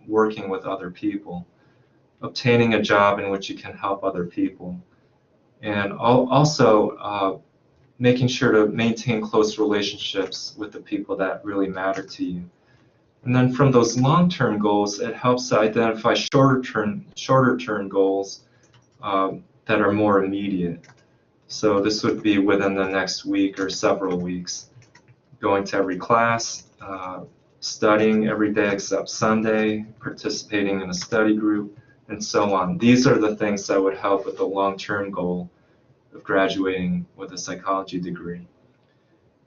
working with other people, obtaining a job in which you can help other people, and also making sure to maintain close relationships with the people that really matter to you. And then from those long-term goals, it helps to identify shorter-term goals that are more immediate. So this would be within the next week or several weeks. Going to every class, studying every day except Sunday, participating in a study group, and so on. These are the things that would help with the long-term goal of graduating with a psychology degree.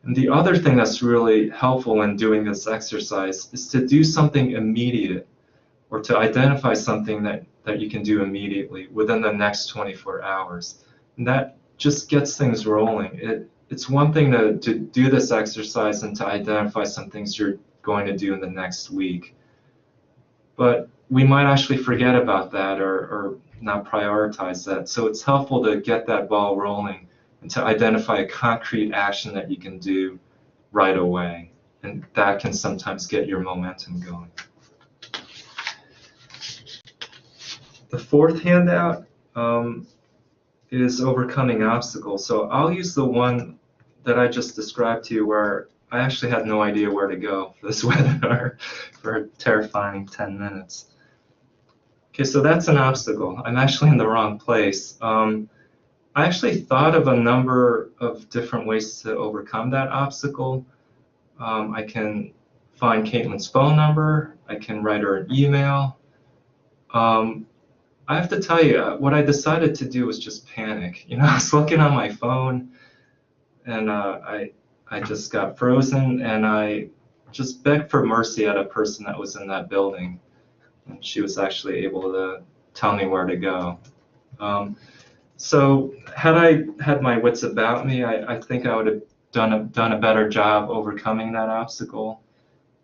And the other thing that's really helpful in doing this exercise is to do something immediate, or to identify something that you can do immediately within the next 24 hours. And that just gets things rolling. It's one thing to do this exercise and to identify some things you're going to do in the next week. But we might actually forget about that or not prioritize that. So it's helpful to get that ball rolling and to identify a concrete action that you can do right away. And that can sometimes get your momentum going. The fourth handout is overcoming obstacles. So I'll use the one that I just described to you where I actually had no idea where to go for this webinar for a terrifying 10 minutes. Okay, so that's an obstacle. I'm actually in the wrong place. I actually thought of a number of different ways to overcome that obstacle. I can find Caitlin's phone number. I can write her an email. I have to tell you, what I decided to do was just panic. You know, I was looking on my phone, and I just got frozen, and I just begged for mercy at a person that was in that building, and she was actually able to tell me where to go. So had I had my wits about me, I think I would have done a better job overcoming that obstacle.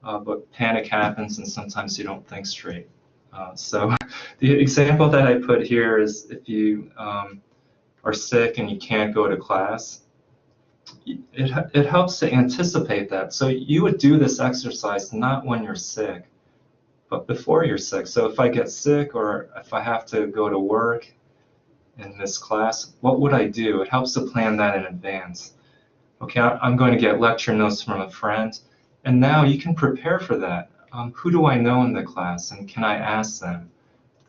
But panic happens, and sometimes you don't think straight. So the example that I put here is if you are sick and you can't go to class, it helps to anticipate that. So you would do this exercise not when you're sick, but before you're sick. So if I get sick or if I have to go to work in this class, what would I do? It helps to plan that in advance. Okay, I'm going to get lecture notes from a friend, and now you can prepare for that. Who do I know in the class, and can I ask them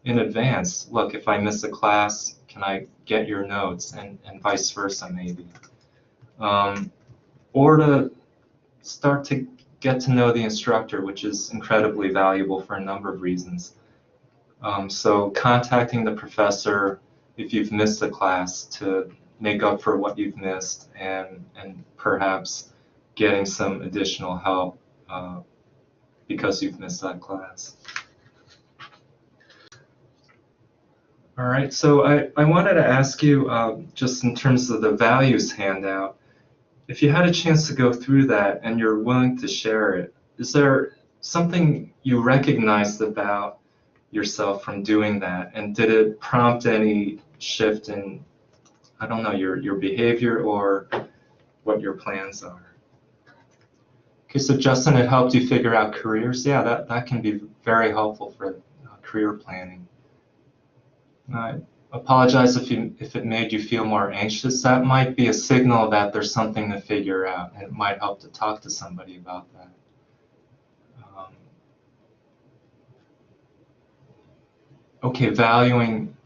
in advance? Look, if I miss a class, can I get your notes, and vice versa maybe. Or to start to get to know the instructor, which is incredibly valuable for a number of reasons. So contacting the professor if you've missed a class to make up for what you've missed, and perhaps getting some additional help because you've missed that class. All right, so I wanted to ask you, just in terms of the values handout, if you had a chance to go through that and you're willing to share it, is there something you recognized about yourself from doing that? And did it prompt any shift in, I don't know, your behavior or what your plans are? Okay, so Justin, it helped you figure out careers. Yeah, that can be very helpful for career planning. I apologize if it made you feel more anxious. That might be a signal that there's something to figure out, and it might help to talk to somebody about that. Okay,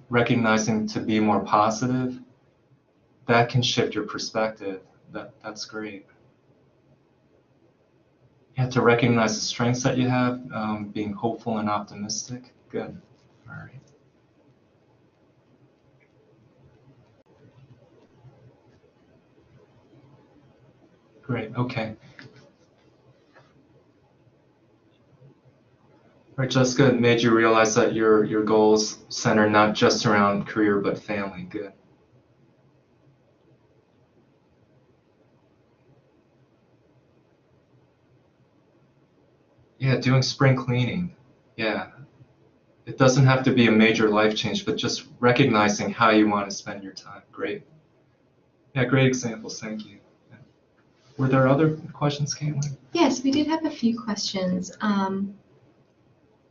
recognizing to be more positive, that can shift your perspective. That's great. You have to recognize the strengths that you have, being hopeful and optimistic. Good. All right. Great, okay. All right, Jessica, it made you realize that your goals center not just around career, but family. Good. Yeah, doing spring cleaning. Yeah. It doesn't have to be a major life change, but just recognizing how you want to spend your time. Great. Yeah, great examples. Thank you. Were there other questions, Caitlin?
Yes, we did have a few questions.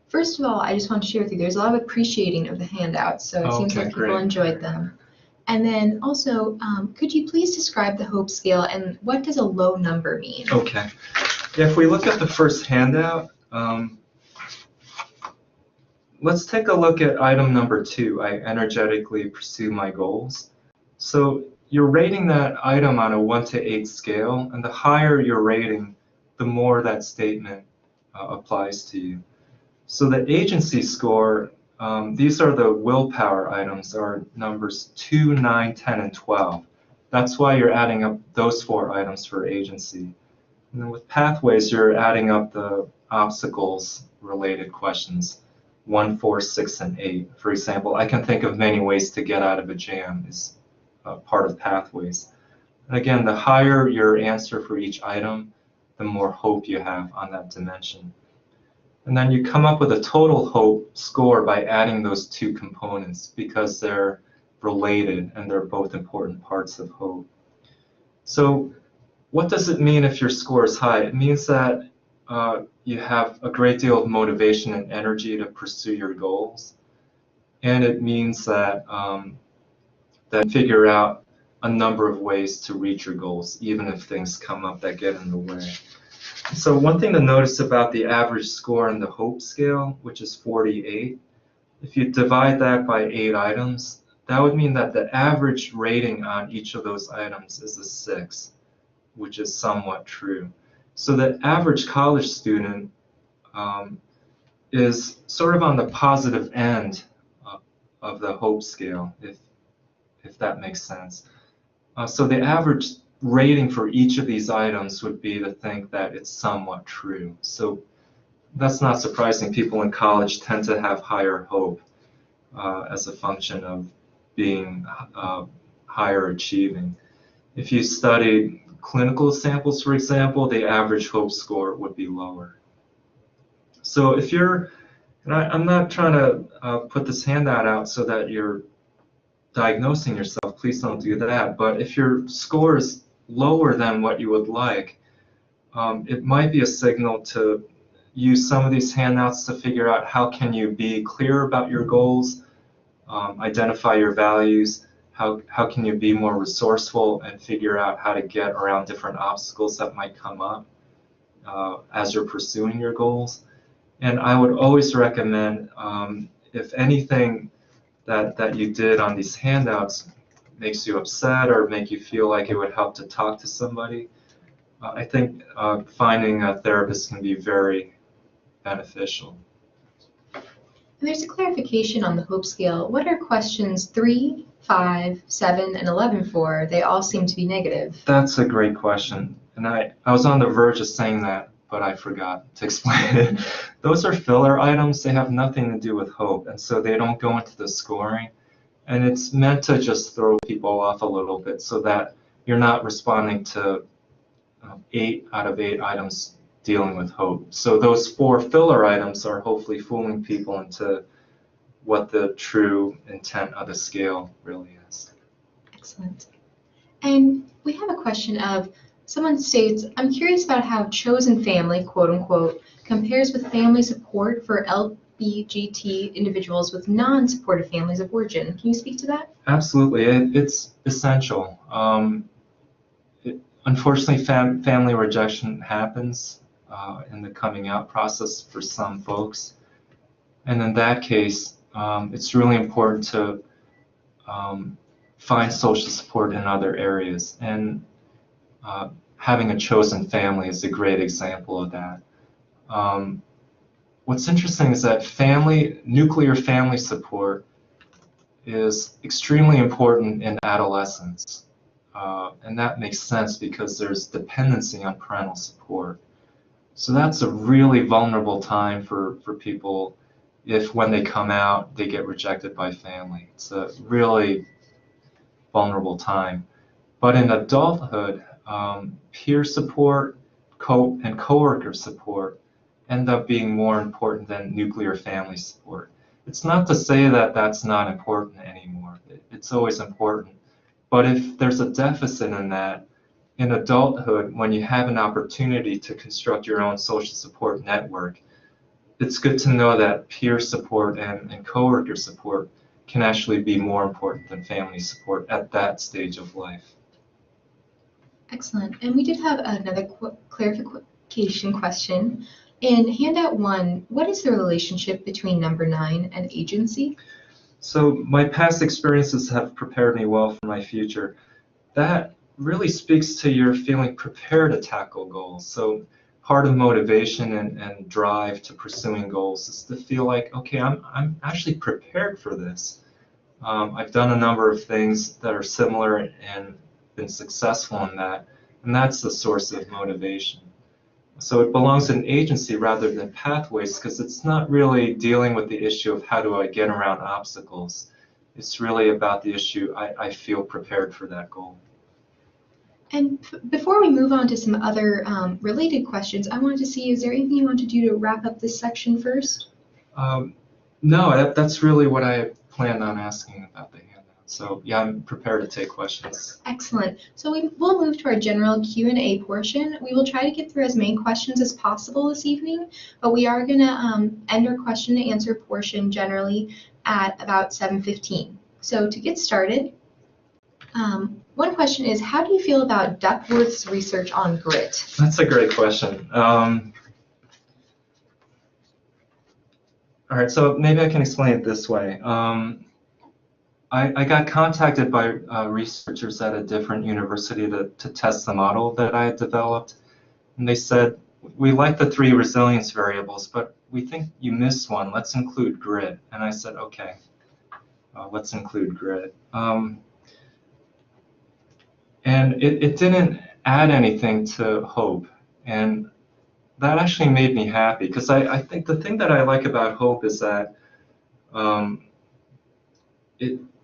First of all, I just want to share with you, there's a lot of appreciating of the handouts, so it seems like people
great.
enjoyed them. And then also, could you please describe the hope scale and what does a low number mean?
Okay. Yeah, if we look at the first handout, let's take a look at item number 2, I energetically pursue my goals. So you're rating that item on a 1 to 8 scale, and the higher your rating, the more that statement applies to you. So the agency score, these are the willpower items, are numbers 2, 9, 10, and 12. That's why you're adding up those 4 items for agency. And then with pathways, you're adding up the obstacles related questions, 1, 4, 6, and 8. For example, I can think of many ways to get out of a jam is part of pathways. And again, the higher your answer for each item, the more hope you have on that dimension. And then you come up with a total hope score by adding those 2 components because they're related and they're both important parts of hope. So what does it mean if your score is high? It means that you have a great deal of motivation and energy to pursue your goals. and it means that figure out a number of ways to reach your goals, even if things come up that get in the way. So one thing to notice about the average score on the HOPE scale, which is 48, if you divide that by 8 items, that would mean that the average rating on each of those items is a 6, which is somewhat true. So the average college student is sort of on the positive end of the HOPE scale, if that makes sense. So the average rating for each of these items would be to think that it's somewhat true. So that's not surprising. People in college tend to have higher HOPE as a function of being higher achieving. If you studied clinical samples, for example, the average HOPE score would be lower. So if you're, and I'm not trying to put this handout out so that you're diagnosing yourself, please don't do that, but if your score is lower than what you would like, it might be a signal to use some of these handouts to figure out how can you be clear about your goals, identify your values, how can you be more resourceful and figure out how to get around different obstacles that might come up as you're pursuing your goals. And I would always recommend, if anything that you did on these handouts makes you upset or make you feel like it would help to talk to somebody, I think finding a therapist can be very beneficial.
And there's a clarification on the HOPE scale. What are questions 3, 5, 7, and 11 for? They all seem to be negative.
That's a great question. And I was on the verge of saying that, but I forgot to explain it. Those are filler items. They have nothing to do with HOPE, and so they don't go into the scoring. And it's meant to just throw people off a little bit so that you're not responding to 8 out of 8 items dealing with HOPE. So those 4 filler items are hopefully fooling people into what the true intent of the scale really is.
Excellent. And we have a question of, someone states, I'm curious about how chosen family, quote unquote, compares with family support for LGBTQ individuals with non-supportive families of origin. Can you speak to that?
Absolutely. It's essential. Unfortunately, family rejection happens in the coming out process for some folks. And in that case, it's really important to find social support in other areas. And having a chosen family is a great example of that. What's interesting is that nuclear family support is extremely important in adolescence. And that makes sense because there's dependency on parental support. So that's a really vulnerable time for people if when they come out, they get rejected by family. It's a really vulnerable time. But in adulthood, peer support and coworker support end up being more important than nuclear family support. It's not to say that that's not important anymore. It's always important. But if there's a deficit in that, in adulthood, when you have an opportunity to construct your own social support network, it's good to know that peer support and coworker support can actually be more important than family support at that stage of life.
Excellent. And we did have another clarification question. In handout 1, what is the relationship between number 9 and agency?
So my past experiences have prepared me well for my future. That really speaks to your feeling prepared to tackle goals. So part of motivation and drive to pursuing goals is to feel like, okay, I'm actually prepared for this. I've done a number of things that are similar and been successful in that, and that's the source of motivation. So it belongs in agency rather than pathways, because it's not really dealing with the issue of how do I get around obstacles. It's really about the issue, I feel prepared for that goal.
And before we move on to some other related questions, I wanted to see, is there anything you want to do to wrap up this section first?
No, that's really what I planned on asking about the handout. So yeah, I'm prepared to take questions.
Excellent. So we'll move to our general Q&A portion. We will try to get through as many questions as possible this evening, but we are going to end our question and answer portion generally at about 7:15. So to get started, one question is, how do you feel about Duckworth's research on grit?
That's a great question. All right, so maybe I can explain it this way. I got contacted by researchers at a different university to test the model that I had developed. And they said, we like the 3 resilience variables, but we think you missed one. Let's include grit. And I said, okay, let's include grit. And it didn't add anything to hope. And that actually made me happy, because I think the thing that I like about hope is that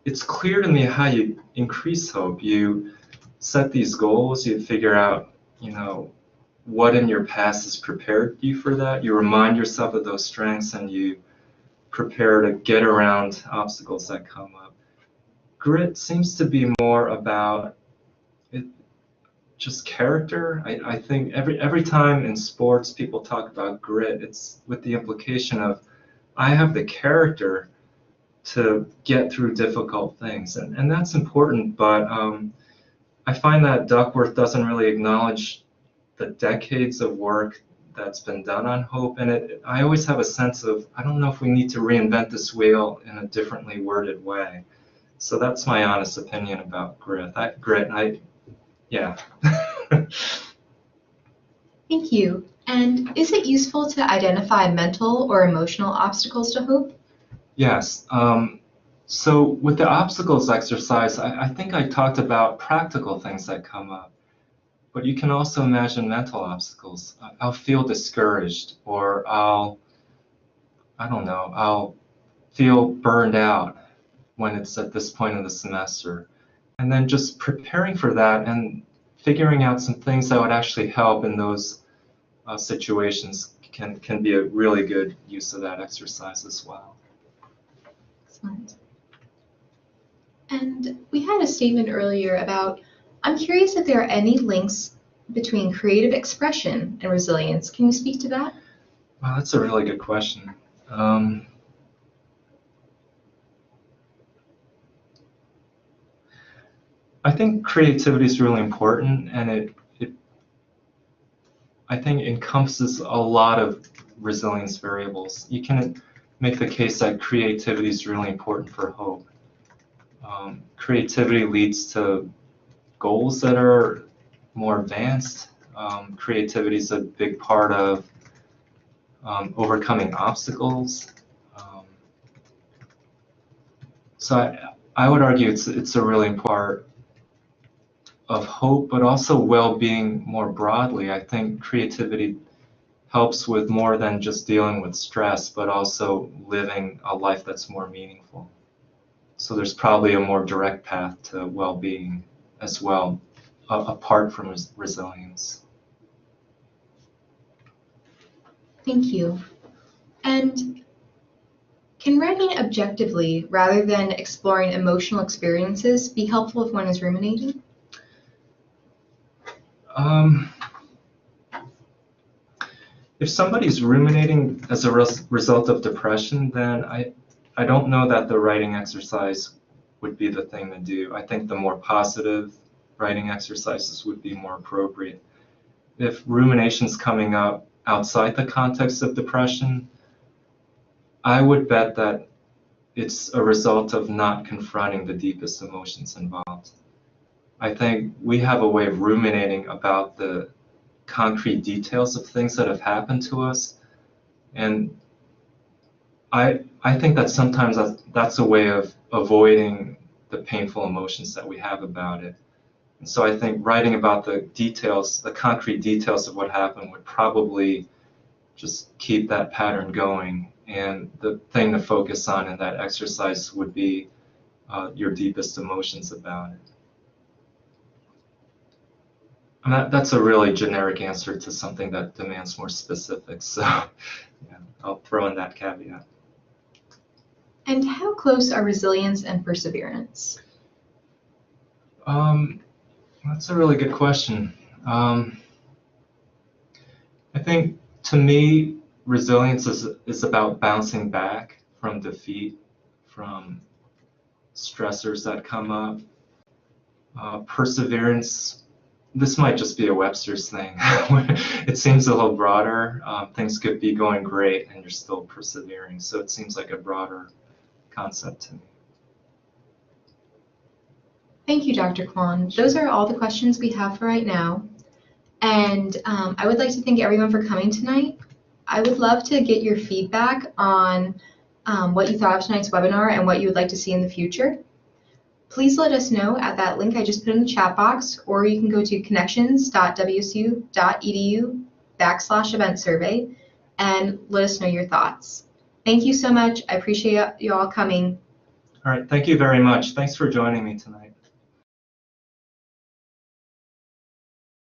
it's clear to me how you increase hope. You set these goals, you figure out, what in your past has prepared you for that. You remind yourself of those strengths and you prepare to get around obstacles that come up. Grit seems to be more about just character. I think every time in sports people talk about grit, it's with the implication of, I have the character to get through difficult things, and that's important, but I find that Duckworth doesn't really acknowledge the decades of work that's been done on hope, and I always have a sense of, I don't know if we need to reinvent this wheel in a differently worded way. So that's my honest opinion about grit. Yeah.
Thank you. And is it useful to identify mental or emotional obstacles to hope?
Yes. So with the obstacles exercise, I think I talked about practical things that come up, but you can also imagine mental obstacles. I'll feel discouraged, or I'll feel burned out when it's at this point of the semester. And then just preparing for that and figuring out some things that would actually help in those situations can be a really good use of that exercise as well.
Excellent. And we had a statement earlier about, I'm curious if there are any links between creative expression and resilience. Can you speak to that?
Wow, that's a really good question. I think creativity is really important, and it I think encompasses a lot of resilience variables. You can make the case that creativity is really important for hope. Creativity leads to goals that are more advanced. Creativity is a big part of overcoming obstacles. So I would argue it's a really important part of hope, but also well-being more broadly. I think creativity helps with more than just dealing with stress, but also living a life that's more meaningful. So there's probably a more direct path to well-being as well, apart from resilience.
Thank you. And can writing objectively, rather than exploring emotional experiences, be helpful if one is ruminating?
If somebody's ruminating as a result of depression, then I don't know that the writing exercise would be the thing to do. I think the more positive writing exercises would be more appropriate. If rumination's coming up outside the context of depression, I would bet that it's a result of not confronting the deepest emotions involved. I think we have a way of ruminating about the concrete details of things that have happened to us, and I think that sometimes that's a way of avoiding the painful emotions that we have about it. And so I think writing about the details, the concrete details of what happened, would probably just keep that pattern going. And the thing to focus on in that exercise would be your deepest emotions about it. And that's a really generic answer to something that demands more specifics. So yeah, I'll throw in that caveat.
And how close are resilience and perseverance?
That's a really good question. I think, to me, resilience is about bouncing back from defeat, from stressors that come up. Perseverance, this might just be a Webster's thing. It seems a little broader. Things could be going great and you're still persevering. So it seems like a broader concept to me.
Thank you, Dr. Kwon. Those are all the questions we have for right now. And I would like to thank everyone for coming tonight. I would love to get your feedback on what you thought of tonight's webinar and what you would like to see in the future. Please let us know at that link I just put in the chat box, or you can go to connections.wsu.edu/event survey and let us know your thoughts. Thank you so much. I appreciate you all coming.
All right, thank you very much. Thanks for joining me tonight.